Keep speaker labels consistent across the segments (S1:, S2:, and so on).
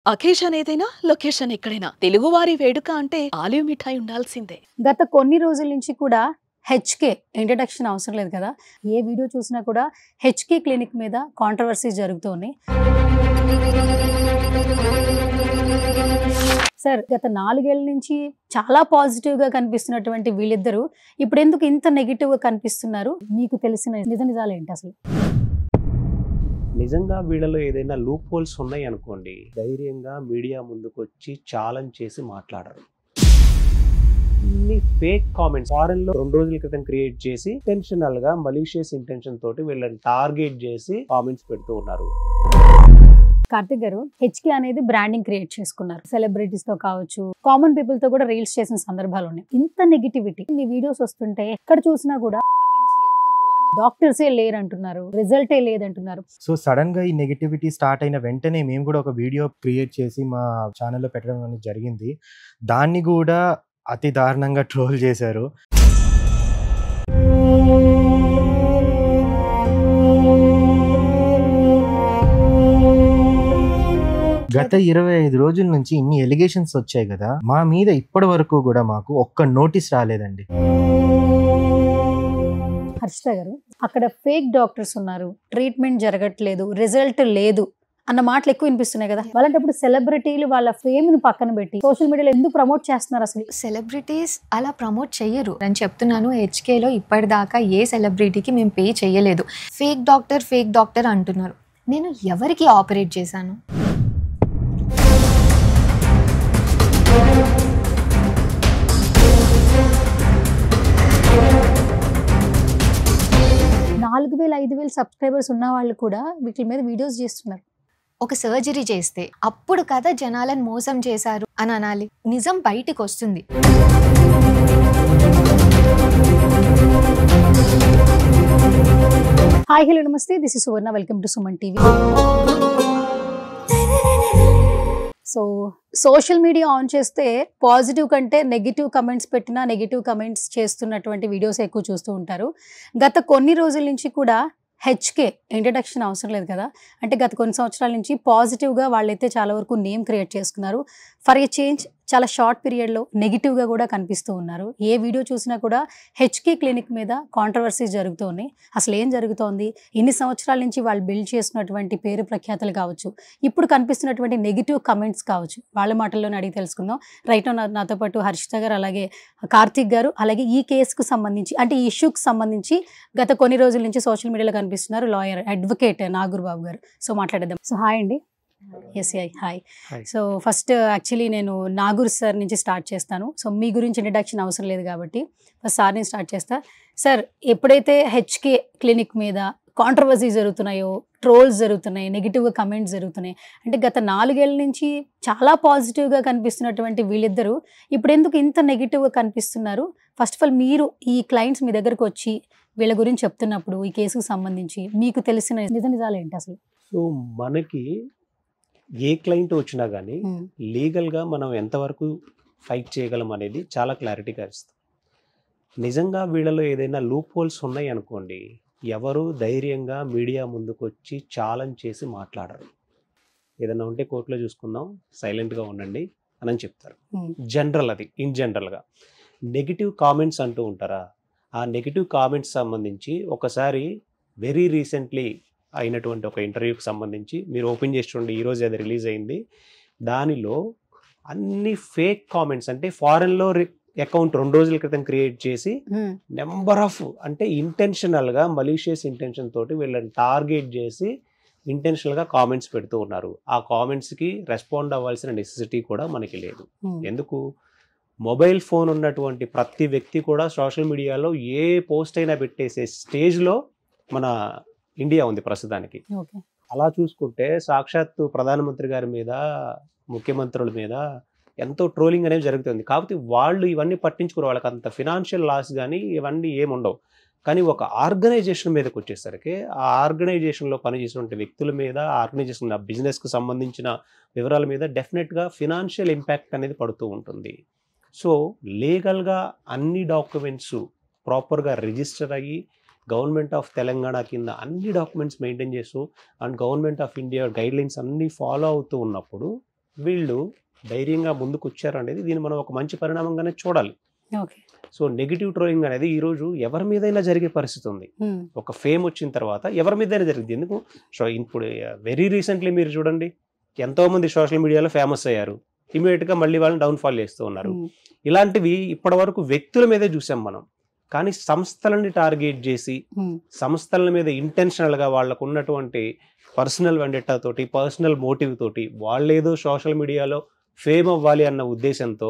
S1: Occasion ఏదైనా location ఎక్కడైనా తెలుగువారి వేడుక అంటే ఆలివ్ మిఠాయి ఉండాల్సిందే.
S2: గత కొన్ని రోజుల నుంచి కూడా హెచ్కే ఇంట్రడక్షన్ అవసరం లేదు కదా. ఏ వీడియో చూసినా కూడా హెచ్కే క్లినిక్ మీద కాంట్రవర్సీస్ జరుగుతున్నాయి. సార్, గత 4 ఏళ్ల నుంచి చాలా పాజిటివ్గా కనిపిస్తున్నటువంటి వీళ్ళిద్దరూ ఇప్పుడు ఎందుకు ఇంత నెగిటివ్గా కనిపిస్తున్నారు? మీకు తెలిసిన నిజాలు ఏంటి అసలు?
S3: నిజంగా వీళ్ళలో ఏదైనా లూప్ హోల్స్ ఉన్నాయి అనుకోండి, ధైర్యంగా మీడియా ముందుకు వచ్చి ఛాలెంజ్ చేసి మాట్లాడరు. ఇన్ని ఫేక్ కామెంట్స్ ఫారెన్ లో 2 రోజుల క్రితం క్రియేట్ చేసి ఇంటెన్షనల్ గా మలీషియస్ ఇంటెన్షన్ తోటి వీళ్ళని టార్గెట్ చేసి కామెంట్స్ పెడుతూ ఉన్నారు.
S2: కార్తిక్ గారు, హెచ్కే అనేది బ్రాండింగ్ క్రియేట్ చేసుకున్నారు. సెలబ్రిటీస్ తో కావచ్చు, కామన్ పీపుల్ తో కూడా రీల్స్ చేసిన సందర్భాలు ఉన్నాయి. ఇంత నెగిటివిటీ మీ వీడియోస్ వస్తుంటే ఎక్కడ చూసినా కూడా డాక్టర్సే లేరంటున్నారు, రిజల్టే లేదంటున్నారు.
S4: సో సడన్ గా ఈ నెగిటివిటీ స్టార్ట్ అయిన వెంటనే మేము కూడా ఒక వీడియో క్రియేట్ చేసి మా ఛానల్లో పెట్టడం అనేది జరిగింది. దాన్ని కూడా అతి దారుణంగా ట్రోల్ చేశారు. గత 25 రోజుల నుంచి ఇన్ని ఎలిగేషన్స్ వచ్చాయి కదా, మా మీద ఇప్పటి వరకు కూడా మాకు ఒక్క నోటీస్ రాలేదండి.
S2: హర్షిత గారు, అక్కడ ఫేక్ డాక్టర్స్ ఉన్నారు, ట్రీట్మెంట్ జరగట్లేదు, రిజల్ట్ లేదు అన్న మాటలు ఎక్కువ వినిపిస్తున్నాయి కదా. అలాంటప్పుడు సెలబ్రిటీలు వాళ్ళ ఫేమ్ ని పక్కన పెట్టి సోషల్ మీడియాలో ఎందుకు ప్రమోట్ చేస్తున్నారు? అసలు
S5: సెలబ్రిటీస్ అలా ప్రమోట్ చెయ్యరు అని చెప్తున్నాను. హెచ్కేలో ఇప్పటిదాకా ఏ సెలబ్రిటీకి మేము పే చేయలేదు. ఫేక్ డాక్టర్ అంటున్నారు. నేను ఎవరికి ఆపరేట్ చేశాను?
S2: నాలుగు 5,000 సబ్స్క్రైబర్స్ ఉన్న వాళ్ళు కూడా వీటి మీద వీడియోస్ చేస్తున్నారు.
S5: ఒక సర్జరీ చేస్తే అప్పుడు కదా జనాలను మోసం చేశారు అని అనాలి. నిజం బయటికి వస్తుంది.
S2: హాయ్, హలో, నమస్తే. This is Suvarna. Welcome to Suman TV. So social media on చేస్తే పాజిటివ్ కంటే నెగిటివ్ కమెంట్స్ పెట్టినా నెగిటివ్ కమెంట్స్ చేస్తున్నటువంటి వీడియోస్ ఎక్కువ చూస్తూ ఉంటారు. గత కొన్ని రోజుల నుంచి కూడా హెచ్కే ఇంట్రడక్షన్ అవసరం లేదు కదా. అంటే గత కొన్ని సంవత్సరాల నుంచి పాజిటివ్గా వాళ్ళైతే చాలా వరకు నేమ్ క్రియేట్ చేసుకున్నారు. ఫర్ ఏ చేంజ్ చాలా షార్ట్ పీరియడ్లో నెగిటివ్గా కూడా కనిపిస్తూ ఉన్నారు. ఏ వీడియో చూసినా కూడా హెచ్కే క్లినిక్ మీద కాంట్రవర్సీస్ జరుగుతూ ఉన్నాయి. అసలు ఏం జరుగుతోంది? ఇన్ని సంవత్సరాల నుంచి వాళ్ళు బిల్డ్ చేసినటువంటి పేరు ప్రఖ్యాతలు కావచ్చు, ఇప్పుడు కనిపిస్తున్నటువంటి నెగిటివ్ కమెంట్స్ కావచ్చు, వాళ్ళ మాటల్లోనే అడిగి తెలుసుకుందాం. రైట్ నాతో పాటు హర్షిత గారు, అలాగే కార్తిక్ గారు, అలాగే ఈ కేసుకు సంబంధించి అంటే ఈ ఇష్యూకి సంబంధించి గత కొన్ని రోజుల నుంచి సోషల్ మీడియాలో కనిపిస్తున్నారు లాయర్ అడ్వకేట్ నాగూర్ బాబు గారు. సో మాట్లాడేద్దాం. సో హాయ్ అండి. Yes, hi. So first actually నేను నాగూర్ సార్ నుంచి స్టార్ట్ చేస్తాను. సో మీ గురించి ఇంట్రడక్షన్ అవసరం లేదు కాబట్టి ఫస్ట్ సార్ నుంచి స్టార్ట్ చేస్తా. సార్, ఎప్పుడైతే హెచ్కే క్లినిక్ మీద కాంట్రవర్సీస్ జరుగుతున్నాయో, ట్రోల్స్ జరుగుతున్నాయి, నెగిటివ్గా కమెంట్స్ జరుగుతున్నాయి, అంటే గత 4 ఏళ్ల నుంచి చాలా పాజిటివ్గా కనిపిస్తున్నటువంటి వీళ్ళిద్దరూ ఇప్పుడు ఎందుకు ఇంత నెగిటివ్గా కనిపిస్తున్నారు? ఫస్ట్ ఆఫ్ ఆల్ మీరు ఈ క్లయింట్స్ మీ దగ్గరకు వచ్చి వీళ్ళ గురించి చెప్తున్నప్పుడు ఈ కేసుకు సంబంధించి మీకు తెలిసిన నిజాలు ఏంటి అసలు?
S3: సో మనకి ఏ క్లయింట్ వచ్చినా కానీ లీగల్గా మనం ఎంతవరకు ఫైట్ చేయగలం అనేది చాలా క్లారిటీగా ఇస్తాం. నిజంగా వీళ్ళలో ఏదైనా లూప్ హోల్స్ ఉన్నాయి అనుకోండి, ఎవరు ధైర్యంగా మీడియా ముందుకు వచ్చి ఛాలెంజ్ చేసి మాట్లాడరు. ఏదైనా ఉంటే కోర్టులో చూసుకుందాం, సైలెంట్గా ఉండండి అని చెప్తారు. జనరల్ అది ఇన్ జనరల్గా. నెగిటివ్ కామెంట్స్ అంటూ ఉంటారా? ఆ నెగిటివ్ కామెంట్స్ సంబంధించి ఒకసారి వెరీ రీసెంట్లీ అయినటువంటి ఒక ఇంటర్వ్యూకి సంబంధించి మీరు ఓపెన్ చేసి చూడండి. ఈరోజు అది రిలీజ్ అయింది. దానిలో అన్ని ఫేక్ కామెంట్స్, అంటే ఫారెన్లో అకౌంట్ 2 రోజుల క్రితం క్రియేట్ చేసి నెంబర్ ఆఫ్ అంటే ఇంటెన్షనల్గా మలీషియస్ ఇంటెన్షన్ తోటి వీళ్ళని టార్గెట్ చేసి ఇంటెన్షనల్గా కామెంట్స్ పెడుతూ ఉన్నారు. ఆ కామెంట్స్కి రెస్పాండ్ అవ్వాల్సిన నెసెసిటీ కూడా మనకి లేదు. ఎందుకు? మొబైల్ ఫోన్ ఉన్నటువంటి ప్రతి వ్యక్తి కూడా సోషల్ మీడియాలో ఏ పోస్ట్ అయినా పెట్టేసే స్టేజ్లో మన ఇండియా ఉంది ప్రస్తుతానికి. అలా చూసుకుంటే సాక్షాత్తు ప్రధానమంత్రి గారి మీద, ముఖ్యమంత్రుల మీద ఎంతో ట్రోలింగ్ అనేది జరుగుతుంది. కాకపోతే వాళ్ళు ఇవన్నీ పట్టించుకోరు. వాళ్ళకి అంత ఫినాన్షియల్ లాస్ కానీ ఇవన్నీ ఏముండవు. కానీ ఒక ఆర్గనైజేషన్ మీదకి వచ్చేసరికి ఆ ఆర్గనైజేషన్లో పనిచేసినటువంటి వ్యక్తుల మీద, ఆర్గనైజేషన్ బిజినెస్కి సంబంధించిన వివరాల మీద డెఫినెట్గా ఫినాన్షియల్ ఇంపాక్ట్ అనేది పడుతూ ఉంటుంది. సో లీగల్గా అన్ని డాక్యుమెంట్స్ ప్రాపర్గా రిజిస్టర్ అయ్యి గవర్నమెంట్ ఆఫ్ తెలంగాణ కింద అన్ని డాక్యుమెంట్స్ మెయింటైన్ చేస్తూ and government of India guidelines అన్నీ ఫాలో అవుతూ ఉన్నప్పుడు వీళ్ళు ధైర్యంగా ముందుకు వచ్చారు అనేది దీన్ని మనం ఒక మంచి పరిణామంగానే చూడాలి.
S2: ఓకే.
S3: సో నెగిటివ్ ట్రోలింగ్ అనేది ఈరోజు ఎవరి మీదైనా జరిగే పరిస్థితి ఉంది. ఒక ఫేమ్ వచ్చిన తర్వాత ఎవరి మీదైనా జరిగింది. ఎందుకు ఇప్పుడు వెరీ రీసెంట్లీ మీరు చూడండి, ఎంతోమంది సోషల్ మీడియాలో ఫేమస్ అయ్యారు, ఇమీడియట్గా మళ్ళీ వాళ్ళని డౌన్ఫాల్ చేస్తూ ఉన్నారు. ఇలాంటివి ఇప్పటి వరకు వ్యక్తుల మీదే చూసాం మనం. కానీ సంస్థలని టార్గెట్ చేసి సంస్థల మీద ఇంటెన్షనల్గా వాళ్ళకు ఉన్నటువంటి పర్సనల్ వెండెట్టా తోటి, పర్సనల్ మోటివ్ తోటి వాళ్ళేదో సోషల్ మీడియాలో ఫేమ్ అవ్వాలి అన్న ఉద్దేశంతో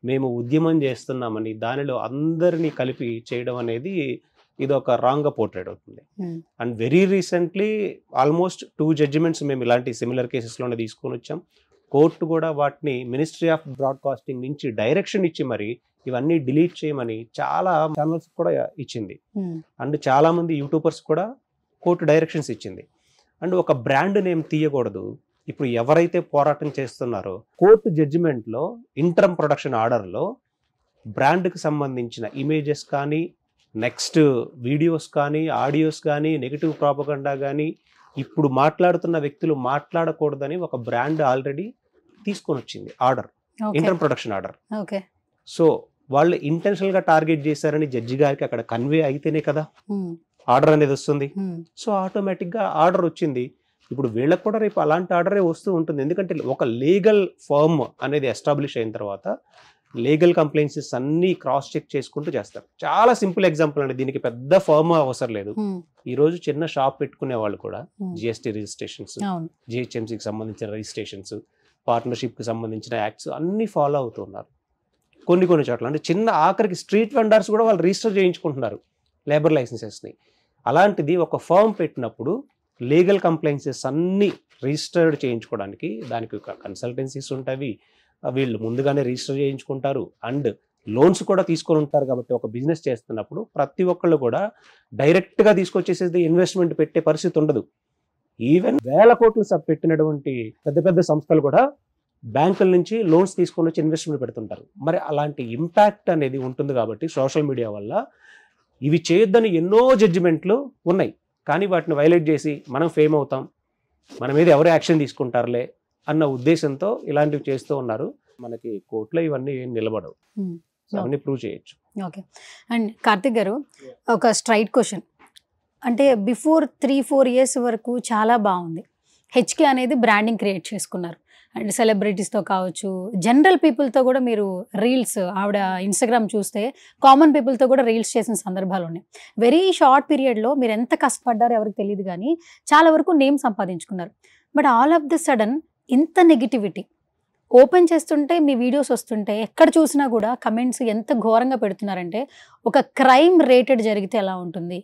S3: మేము ఉద్యమం చేస్తున్నామని దానిలో అందరినీ కలిపి చేయడం అనేది ఇది ఒక రాంగ్గా పోర్ట్రేట్ అవుతుంది. And very recently almost 2 judgements మేము ఇలాంటి సిమిలర్ కేసెస్లోనే తీసుకొని వచ్చాం. కోర్టు కూడా వాటిని మినిస్ట్రీ ఆఫ్ బ్రాడ్కాస్టింగ్ నుంచి డైరెక్షన్ ఇచ్చి మరి ఇవన్నీ డిలీట్ చేయమని చాలా ఛానల్స్ కూడా ఇచ్చింది. అండ్ చాలా మంది యూట్యూబర్స్ కూడా కోర్టు డైరెక్షన్స్ ఇచ్చింది. అండ్ ఒక బ్రాండ్ నేమ్ తీయకూడదు. ఇప్పుడు ఎవరైతే పోరాటం చేస్తున్నారో కోర్టు జడ్జిమెంట్లో ఇంటర్మ్ ప్రొడక్షన్ ఆర్డర్లో బ్రాండ్కి సంబంధించిన ఇమేజెస్ కానీ, నెక్స్ట్ వీడియోస్ కానీ, ఆడియోస్ కానీ, నెగిటివ్ ప్రాపగండా కానీ ఇప్పుడు మాట్లాడుతున్న వ్యక్తులు మాట్లాడకూడదని ఒక బ్రాండ్ ఆల్రెడీ తీసుకొని వచ్చింది order, interim production order. So వాళ్ళు ఇంటెన్షనల్గా టార్గెట్ చేశారని జడ్జి గారికి అక్కడ కన్వే అయితేనే కదా ఆర్డర్ అనేది వస్తుంది. సో ఆటోమేటిక్గా ఆర్డర్ వచ్చింది. ఇప్పుడు వీళ్ళకి కూడా రేపు అలాంటి ఆర్డరే వస్తూ ఉంటుంది. ఎందుకంటే ఒక లీగల్ ఫర్మ్ అనేది ఎస్టాబ్లిష్ అయిన తర్వాత లీగల్ కంప్లైంట్స్ అన్నీ క్రాస్ చెక్ చేసుకుంటూ చేస్తారు. చాలా సింపుల్ ఎగ్జాంపుల్ అండి, దీనికి పెద్ద ఫర్మ్ అవసరం లేదు. ఈ రోజు చిన్న షాప్ పెట్టుకునే వాళ్ళు కూడా జిఎస్టీ రిజిస్ట్రేషన్స్, జిహెచ్ఎంసీకి సంబంధించిన రిజిస్ట్రేషన్స్, పార్ట్నర్షిప్కి సంబంధించిన యాక్ట్స్ అన్నీ ఫాలో అవుతున్నారు. కొన్ని చోట్ల అంటే చిన్న ఆఖరికి స్ట్రీట్ వెండర్స్ కూడా వాళ్ళు రిజిస్టర్ చేయించుకుంటున్నారు లేబర్ లైసెన్సెస్ని. అలాంటిది ఒక ఫర్మ్ పెట్టినప్పుడు లీగల్ కంప్లైన్సెస్ అన్నీ రిజిస్టర్డ్ చేయించుకోవడానికి దానికి కన్సల్టెన్సీస్ ఉంటాయి. వీళ్ళు ముందుగానే రిజిస్టర్ చేయించుకుంటారు. అండ్ లోన్స్ కూడా తీసుకొని ఉంటారు. కాబట్టి ఒక బిజినెస్ చేస్తున్నప్పుడు ప్రతి ఒక్కళ్ళు కూడా డైరెక్ట్గా తీసుకొచ్చేసేది ఇన్వెస్ట్మెంట్ పెట్టే పరిస్థితి ఉండదు. ఈవెన్ వేల కోట్లు పెట్టినటువంటి పెద్ద పెద్ద సంస్థలు కూడా బ్యాంకుల నుంచి లోన్స్ తీసుకొని వచ్చి ఇన్వెస్ట్మెంట్ పెడుతుంటారు. మరి అలాంటి ఇంపాక్ట్ అనేది ఉంటుంది. కాబట్టి సోషల్ మీడియా వల్ల ఇవి చేయొద్దని ఎన్నో జడ్జిమెంట్లు ఉన్నాయి. కానీ వాటిని వైలేట్ చేసి మనం ఫేమ్ అవుతాం, మన మీద ఎవరు యాక్షన్ తీసుకుంటారులే అన్న ఉద్దేశంతో ఇలాంటివి చేస్తూ ఉన్నారు. మనకి కోర్టులో ఇవన్నీ ఏం నిలబడవు, అవన్నీ ప్రూవ్ చేయొచ్చు.
S2: ఓకే. అండ్ కార్తిక్ గారు, ఒక స్ట్రైట్ క్వశ్చన్, అంటే బిఫోర్ 3-4 ఇయర్స్ వరకు చాలా బాగుంది. హెచ్కే అనేది బ్రాండింగ్ క్రియేట్ చేసుకున్నారు. అండ్ సెలబ్రిటీస్తో కావచ్చు, జనరల్ పీపుల్తో కూడా మీరు రీల్స్, ఆవిడ ఇన్స్టాగ్రామ్ చూస్తే కామన్ పీపుల్తో కూడా రీల్స్ చేసిన సందర్భాలు ఉన్నాయి. వెరీ షార్ట్ పీరియడ్లో మీరు ఎంత కష్టపడ్డారో ఎవరికి తెలియదు, కానీ చాలా వరకు నేమ్ సంపాదించుకున్నారు. But all of the sudden ఇంత నెగిటివిటీ ఓపెన్ చేస్తుంటే, మీ వీడియోస్ వస్తుంటే ఎక్కడ చూసినా కూడా కమెంట్స్ ఎంత ఘోరంగా పెడుతున్నారంటే, ఒక క్రైమ్ రేటెడ్ జరిగితే ఎలా ఉంటుంది.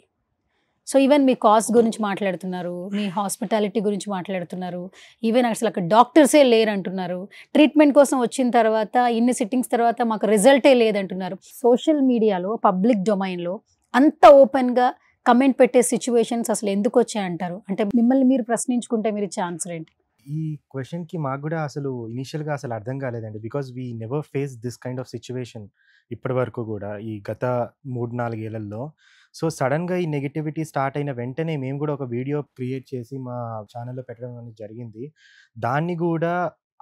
S2: సో ఈవెన్ మీ కాస్ట్ గురించి మాట్లాడుతున్నారు, మీ హాస్పిటాలిటీ గురించి మాట్లాడుతున్నారు, ఈవెన్ అసలు అక్కడ డాక్టర్సే లేరంటున్నారు, ట్రీట్మెంట్ కోసం వచ్చిన తర్వాత ఇన్ని సిట్టింగ్స్ తర్వాత మాకు రిజల్టే లేదంటున్నారు. సోషల్ మీడియాలో పబ్లిక్ డొమైన్లో అంత ఓపెన్గా కమెంట్ పెట్టే సిచ్యువేషన్స్ అసలు ఎందుకు వచ్చాయంటారు? అంటే మిమ్మల్ని మీరు ప్రశ్నించుకుంటే మీరు ఇచ్చే ఆన్సర్ ఏంటి?
S4: ఈ క్వశ్చన్కి మాకు కూడా అసలు ఇనిషియల్గా అసలు అర్థం కాలేదండి. Because we never face this kind of situation ఇప్పటి వరకు కూడా ఈ గత 3-4 ఏళ్లలో. సో సడన్గా ఈ నెగిటివిటీ స్టార్ట్ అయిన వెంటనే మేము కూడా ఒక వీడియో క్రియేట్ చేసి మా ఛానల్లో పెట్టడం అనేది జరిగింది. దాన్ని కూడా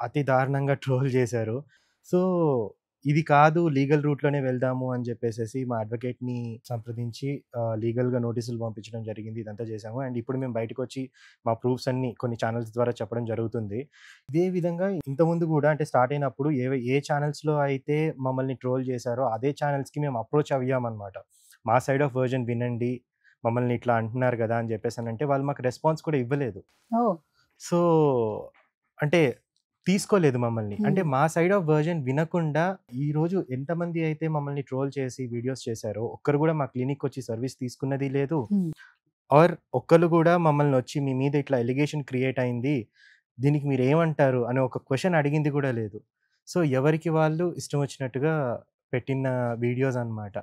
S4: అతి దారుణంగా ట్రోల్ చేశారు. సో ఇది కాదు, లీగల్ రూట్లోనే వెళ్దాము అని చెప్పేసి మా అడ్వకేట్ని సంప్రదించి లీగల్గా నోటీసులు పంపించడం జరిగింది. ఇదంతా చేసాము. అండ్ ఇప్పుడు మేము బయటకు వచ్చి మా ప్రూఫ్స్ అన్ని కొన్ని ఛానల్స్ ద్వారా చెప్పడం జరుగుతుంది. ఇదే విధంగా ఇంతకుముందు కూడా అంటే స్టార్ట్ అయినప్పుడు ఏ ఛానల్స్లో అయితే మమ్మల్ని ట్రోల్ చేశారో అదే ఛానల్స్కి మేము అప్రోచ్ అయ్యామన్నమాట. మా సైడ్ ఆఫ్ వర్జన్ వినండి, మమ్మల్ని ఇట్లా అంటున్నారు కదా అని చెప్పేసి అంటే వాళ్ళు మాకు రెస్పాన్స్ కూడా ఇవ్వలేదు. సో అంటే తీసుకోలేదు మమ్మల్ని. అంటే మా సైడ్ ఆఫ్ వర్జన్ వినకుండా ఈరోజు ఎంతమంది అయితే మమ్మల్ని ట్రోల్ చేసి వీడియోస్ చేశారో ఒక్కరు కూడా మా క్లినిక్ వచ్చి సర్వీస్ తీసుకున్నది లేదు. ఆర్ ఒక్కరు కూడా మమ్మల్ని వచ్చి మీ మీద ఇట్లా ఎలిగేషన్ క్రియేట్ అయింది, దీనికి మీరు ఏమంటారు అని ఒక క్వశ్చన్ అడిగింది కూడా లేదు. సో ఎవరికి వాళ్ళు ఇష్టం వచ్చినట్టుగా పెట్టిన వీడియోస్ అన్నమాట.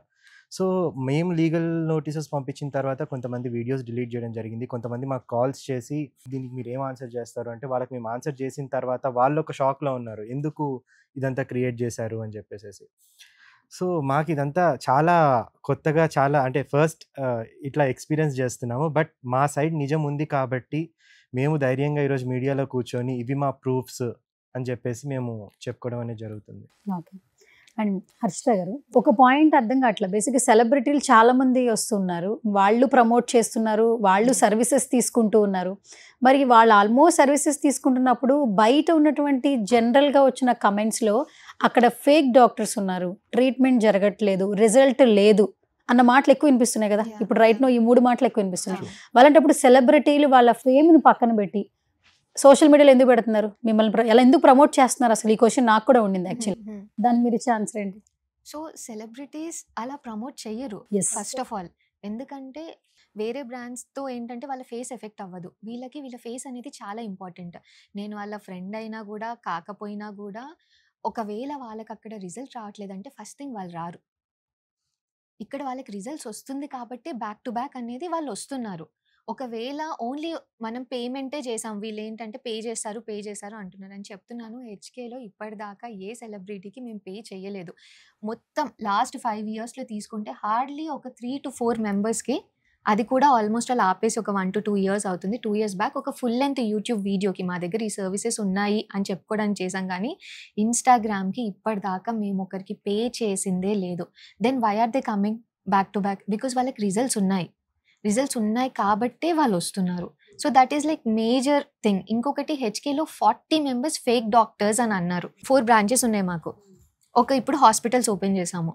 S4: సో మేము లీగల్ నోటీసెస్ పంపించిన తర్వాత కొంతమంది వీడియోస్ డిలీట్ చేయడం జరిగింది. కొంతమంది మాకు కాల్స్ చేసి దీనికి మీరు ఏం ఆన్సర్ చేస్తారు అంటే వాళ్ళకి మేము ఆన్సర్ చేసిన తర్వాత వాళ్ళు ఒక షాక్లో ఉన్నారు, ఎందుకు ఇదంతా క్రియేట్ చేశారు అని చెప్పేసి. సో మాకు ఇదంతా చాలా కొత్తగా, చాలా అంటే ఫస్ట్ ఇట్లా ఎక్స్పీరియన్స్ చేస్తున్నాము. బట్ మా సైడ్ నిజం ఉంది కాబట్టి మేము ధైర్యంగా ఈరోజు మీడియాలో కూర్చొని ఇవి మా ప్రూఫ్స్, అని చెప్పేసి మేము చెప్పుకోవడం అనేది జరుగుతుంది.
S2: ఓకే. అండ్ హర్షిత గారు, ఒక పాయింట్ అర్థం కావట్లేదు. బేసిక్గా సెలబ్రిటీలు చాలా మంది వస్తున్నారు, వాళ్ళు ప్రమోట్ చేస్తున్నారు, వాళ్ళు సర్వీసెస్ తీసుకుంటూ ఉన్నారు. మరి వాళ్ళు ఆల్మోస్ట్ సర్వీసెస్ తీసుకుంటున్నప్పుడు బయట ఉన్నటువంటి జనరల్గా వచ్చిన కమెంట్స్లో అక్కడ ఫేక్ డాక్టర్స్ ఉన్నారు, ట్రీట్మెంట్ జరగట్లేదు, రిజల్ట్ లేదు అన్న మాటలు ఎక్కువ వినిపిస్తున్నాయి కదా. ఇప్పుడు రైట్ నో ఈ 3 మాటలు ఎక్కువ వినిపిస్తున్నాయి. వాళ్ళంటప్పుడు సెలబ్రిటీలు వాళ్ళ ఫేమ్ని పక్కన పెట్టి సోషల్ మీడియాలో ఎందుకు పెడుతున్నారు? మిమ్మల్ని ఎలా ఎందుకు ప్రమోట్ చేస్తున్నారు? అసలు ఈ క్వశ్చన్ నాకు కూడా ఉండింది యాక్చువల్లీ. దాని మీరు ఇచ్చే ఆన్సర్ ఏంటి?
S5: సో సెలబ్రిటీస్ అలా ప్రమోట్ చెయ్యరు
S2: Yes.
S5: First of all. ఎందుకంటే వేరే బ్రాండ్స్తో ఏంటంటే వాళ్ళ ఫేస్ ఎఫెక్ట్ అవ్వదు, వీళ్ళ ఫేస్ అనేది చాలా ఇంపార్టెంట్. నేను వాళ్ళ ఫ్రెండ్ అయినా కూడా కాకపోయినా కూడా ఒకవేళ వాళ్ళకి అక్కడ రిజల్ట్ రావట్లేదంటే ఫస్ట్ థింగ్ వాళ్ళు రారు. ఇక్కడ వాళ్ళకి రిజల్ట్స్ వస్తుంది కాబట్టి బ్యాక్ టు బ్యాక్ అనేది వాళ్ళు వస్తున్నారు. ఒకవేళ ఓన్లీ మనం పేమెంటే చేసాం, వీళ్ళు ఏంటంటే పే చేస్తారు అంటున్నారు. అని చెప్తున్నాను, హెచ్కేలో ఇప్పటిదాకా ఏ సెలబ్రిటీకి మేము పే చేయలేదు. మొత్తం లాస్ట్ 5 yearsలో తీసుకుంటే హార్డ్లీ ఒక 3 to 4 మెంబర్స్కి, అది కూడా ఆల్మోస్ట్ అలా ఆపేసి ఒక 1 to 2 years అవుతుంది. 2 years బ్యాక్ ఒక ఫుల్ లెంత్ యూట్యూబ్ వీడియోకి మా దగ్గర ఈ సర్వీసెస్ ఉన్నాయి అని చెప్పుకోవడానికి చేసాం, కానీ ఇన్స్టాగ్రామ్కి ఇప్పటిదాకా మేము ఒకరికి పే చేసిందే లేదు. Then why are they coming back to back? Because వాళ్ళకి రిజల్ట్స్ ఉన్నాయి కాబట్టే వాళ్ళు వస్తున్నారు. So that is like major thing. ఇంకొకటి, హెచ్కేలో 40 members ఫేక్ డాక్టర్స్ అని అన్నారు. 4 branches ఉన్నాయి మాకు. ఇప్పుడు హాస్పిటల్స్ ఓపెన్ చేసాము,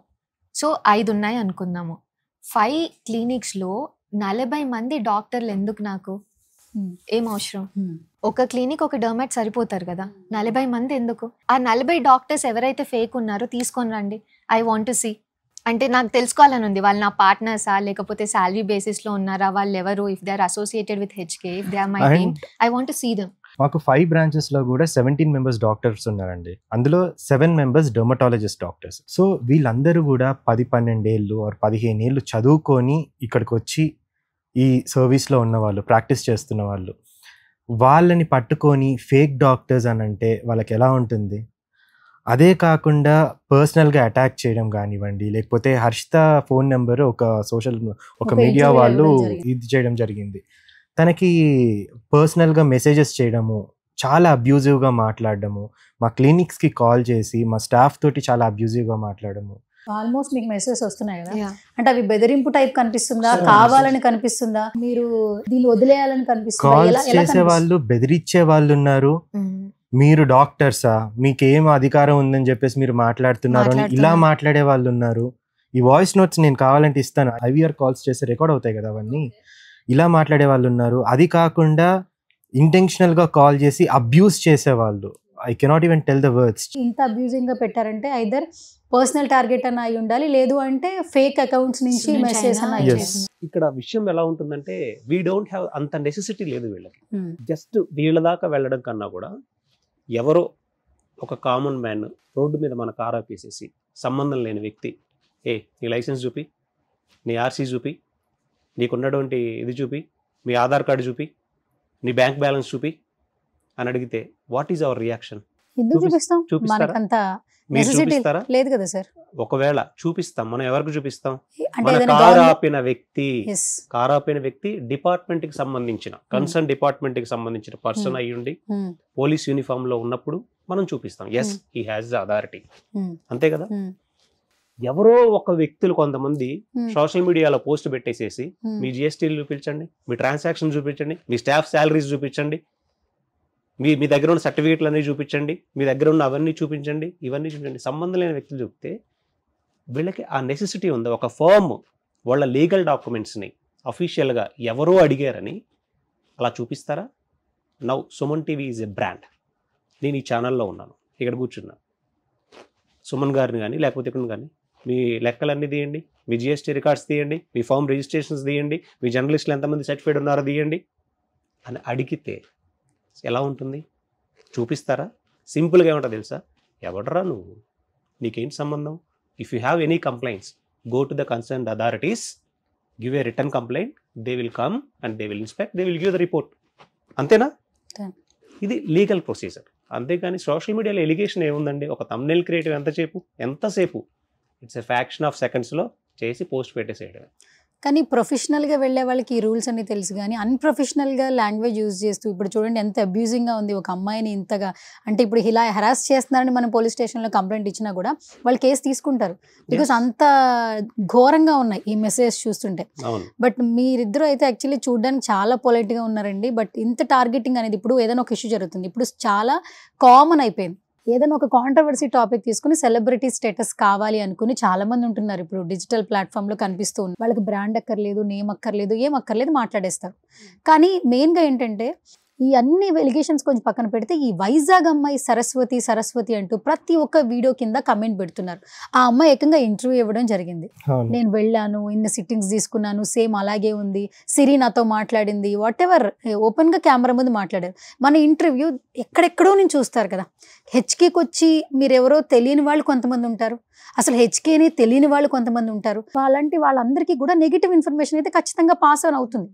S5: సో 5 ఉన్నాయి అనుకుందాము. 5 clinicsలో 40 మంది డాక్టర్లు ఎందుకు? నాకు ఏం అవసరం? ఒక క్లినిక్ ఒక డర్మాట్ సరిపోతారు కదా, 40 మంది ఎందుకు? ఆ 40 డాక్టర్స్ ఎవరైతే ఫేక్ ఉన్నారో తీసుకొని రండి, ఐ వాంట్ టు సీ. అంటే నాకు తెలుసుకోవాలని ఉంది, వాళ్ళు నా పార్ట్నర్సా లేకపోతే శాలరీ బేసిస్లో ఉన్నారా, వాళ్ళు ఎవరు, if they are associated with HK, if they are my team, I want to see them.
S4: మాకు 5 branchesలో కూడా 17 members డాక్టర్స్ ఉన్నారండి. అందులో 7 members డెర్మటాలజిస్ట్ డాక్టర్స్. సో వీళ్ళందరూ కూడా 10-12 ఏళ్ళు ఆర్ 15 ఏళ్ళు చదువుకొని ఇక్కడికి వచ్చి ఈ సర్వీస్లో ఉన్న వాళ్ళు, ప్రాక్టీస్ చేస్తున్న వాళ్ళు, వాళ్ళని పట్టుకొని ఫేక్ డాక్టర్స్ అని అంటే వాళ్ళకి ఎలా ఉంటుంది? అదే కాకుండా పర్సనల్గా అటాక్ చేయడం కానివ్వండి, లేకపోతే హర్షిత ఫోన్ నెంబర్ ఒక మీడియా వాళ్ళు ఇది చేయడం జరిగింది. తనకి పర్సనల్గా మెసేజెస్ చేయడము, చాలా అబ్యూజివ్గా మాట్లాడడము, మా క్లినిక్స్కి కాల్ చేసి మా స్టాఫ్ తోటి చాలా అబ్యూజివ్గా మాట్లాడము.
S2: ఆల్మోస్ట్ మీకు మెసేజెస్ వస్తున్నాయి కదా, అంటే అవి బెదిరింపు టైప్ కనిపిస్తుందా, కావాలని కనిపిస్తుందా, మీరు దీన్ని వదిలేయాలని కనిపిస్తుందా?
S4: కాల్స్ చేసే వాళ్ళు, బెదిరించే వాళ్ళు ఉన్నారు. మీరు డాక్టర్సా, మీకేం అధికారం ఉందని చెప్పేసి మీరు మాట్లాడుతున్నారు అని ఇలా మాట్లాడే వాళ్ళు ఉన్నారు. ఈ వాయిస్ నోట్స్ నేను కావాలంటే ఇస్తాను, IVR కాల్స్ చేస్తే రికార్డ్ అవుతాయి కదా, అవన్నీ ఇలా మాట్లాడే వాళ్ళు ఉన్నారు. అది కాకుండా ఇంటెన్షనల్గా కాల్ చేసి అబ్యూస్ చేసేవాళ్ళు. I cannot even tell the words.
S2: ఇంత అబ్యూజింగ్ గా పెట్టారంటే ఐదర్ పర్సనల్ టార్గెట్ అన్న అయి ఉండాలి, లేదు అంటే ఫేక్ అకౌంట్స్ నుంచి మెసేజ్ అన్న అయి ఉండాలి.
S3: ఇక్కడ విషయం ఎలా ఉంటుందంటే, వీ డోంట్ హ్యావ్ అంత నెసెసిటీ లేదు వీళ్ళకి. జస్ట్ వీళ్ళ దాకా వెళ్ళడం కన్నా కూడా ఎవరో ఒక కామన్ మ్యాన్ రోడ్డు మీద మన కార్ ఆపేసేసి సంబంధం లేని వ్యక్తి, నీ లైసెన్స్ చూపి, నీ ఆర్సీ చూపి, నీకున్నటువంటి ఇది చూపి, మీ ఆధార్ కార్డు చూపి, నీ బ్యాంక్ బ్యాలెన్స్ చూపి అని అడిగితే వాట్ ఈజ్ అవర్ రియాక్షన్?
S2: ఎందుకు చూపిస్తాం?
S3: చూపిస్తారా?
S2: మనకంత
S3: మీరు
S2: necessity
S3: చూపిస్తారా?
S2: లేదు కదా సార్.
S3: ఒకవేళ చూపిస్తాం, మనం ఎవరికి చూపిస్తాం?
S2: అంటే
S3: మన
S2: ఏదైనా
S3: కారు
S2: government-
S3: ఆపిన వ్యక్తి,
S2: Yes.
S3: కారు ఆపిన వ్యక్తి డిపార్ట్మెంట్ కి సంబంధించిన, కన్సర్న్ డిపార్ట్మెంట్ కి సంబంధించిన పర్సన్ అయ్యి ఉండి
S2: Hmm.
S3: పోలీస్ యూనిఫామ్ లో ఉన్నప్పుడు మనం చూపిస్తాం, yes he has the authority,
S2: Hmm.
S3: అంతే కదా.
S2: Hmm.
S3: ఎవరో ఒక వ్యక్తులు కొంతమంది
S2: Hmm.
S3: సోషల్ మీడియాలో పోస్ట్ పెట్టేసేసి
S2: Hmm.
S3: మీ జిఎస్టీలు చూపించండి, మీ ట్రాన్సాక్షన్ చూపించండి, మీ స్టాఫ్ శాలరీస్ చూపించండి, మీ దగ్గర ఉన్న సర్టిఫికేట్లు అన్నీ చూపించండి, మీ దగ్గర ఉన్న అవన్నీ చూపించండి, ఇవన్నీ చూపించండి. సంబంధం లేని వ్యక్తులు చెప్తే వీళ్ళకి ఆ నెసెసిటీ ఉంది. ఒక ఫర్మ్ వాళ్ళ లీగల్ డాక్యుమెంట్స్ని అఫీషియల్గా ఎవరో అడిగారని అలా చూపిస్తారా? Now Suman TV is a brand. నేను ఈ ఛానల్లో ఉన్నాను, ఇక్కడ కూర్చున్నా, సుమన్ గారిని కానీ లేకపోతే ఇక్కడ కానీ మీ లెక్కలన్నీ తీయండి, మీ జిఎస్టీ రికార్డ్స్ తీయండి, మీ ఫామ్ రిజిస్ట్రేషన్స్ తీయండి, మీ జర్నలిస్టులు ఎంతమంది సర్టిఫైడ్ ఉన్నారో తీయండి అని అడిగితే ఎలా ఉంటుంది? చూపిస్తారా? సింపుల్గా ఏమంటా తెలుసా? ఎవడరా నువ్వు, నీకేంటి సంబంధం? If you have any complaints, go to the concerned authorities, give a return complaint, they will come and they will inspect, they will give the report. అంతేనా? ఇది లీగల్ ప్రొసీజర్. అంతేకాని సోషల్ మీడియాలో ఎలిగేషన్ ఏముందండి? ఒక థంబ్నెయిల్ క్రియేటివ్ ఎంతసేపు, it's a faction of సెకండ్స్లో చేసి post పెట్టేసేయడం.
S2: కానీ ప్రొఫెషనల్గా వెళ్ళే వాళ్ళకి ఈ రూల్స్ అన్ని తెలుసు, కానీ అన్ప్రొఫెషనల్గా లాంగ్వేజ్ యూజ్ చేస్తూ ఇప్పుడు చూడండి ఎంత అబ్యూజింగ్గా ఉంది ఒక అమ్మాయిని ఇంతగా. అంటే ఇప్పుడు ఇలా హెరాస్ చేస్తున్నారని మనం పోలీస్ స్టేషన్లో కంప్లైంట్ ఇచ్చినా కూడా వాళ్ళు కేసు తీసుకుంటారు, బికాస్ అంత ఘోరంగా ఉన్నాయి ఈ మెసేజ్ చూస్తుంటే. బట్ మీరిద్దరూ అయితే యాక్చువల్లీ చూడడానికి చాలా పొలైట్గా ఉన్నారండి. బట్ ఇంత టార్గెటింగ్ అనేది ఇప్పుడు ఏదైనా ఒక ఇష్యూ జరుగుతుంది, ఇప్పుడు చాలా కామన్ అయిపోయింది. ఏదైనా ఒక కాంట్రవర్సీ టాపిక్ తీసుకుని సెలబ్రిటీ స్టేటస్ కావాలి అనుకుని చాలా మంది ఉంటున్నారు. ఇప్పుడు డిజిటల్ ప్లాట్ఫామ్లో కనిపిస్తూ ఉంది. వాళ్ళకి బ్రాండ్ అక్కర్లేదు, నేమ్ అక్కర్లేదు, ఏం అక్కర్లేదు, మాట్లాడేస్తారు. కానీ మెయిన్గా ఏంటంటే ఈ అన్ని ఎలిగేషన్స్ కొంచెం పక్కన పెడితే ఈ వైజాగ్ అమ్మాయి సరస్వతి సరస్వతి అంటూ ప్రతి ఒక్క వీడియో కింద కమెంట్ పెడుతున్నారు. ఆ అమ్మాయి ఏకంగా ఇంటర్వ్యూ ఇవ్వడం జరిగింది. నేను వెళ్ళాను, ఇన్ని సిట్టింగ్స్ తీసుకున్నాను, సేమ్ అలాగే ఉంది, సిరి నాతో మాట్లాడింది, వాట్ ఎవర్, ఓపెన్గా కెమెరా ముందు మాట్లాడారు. మన ఇంటర్వ్యూ ఎక్కడెక్కడో నుంచి చూస్తారు కదా. హెచ్కేకి వచ్చి మీరెవరో తెలియని వాళ్ళు కొంతమంది ఉంటారు, అసలు హెచ్కేని తెలియని వాళ్ళు కొంతమంది ఉంటారు. అలాంటి వాళ్ళందరికీ కూడా నెగిటివ్ ఇన్ఫర్మేషన్ అయితే ఖచ్చితంగా పాస్ ఆన్ అవుతుంది.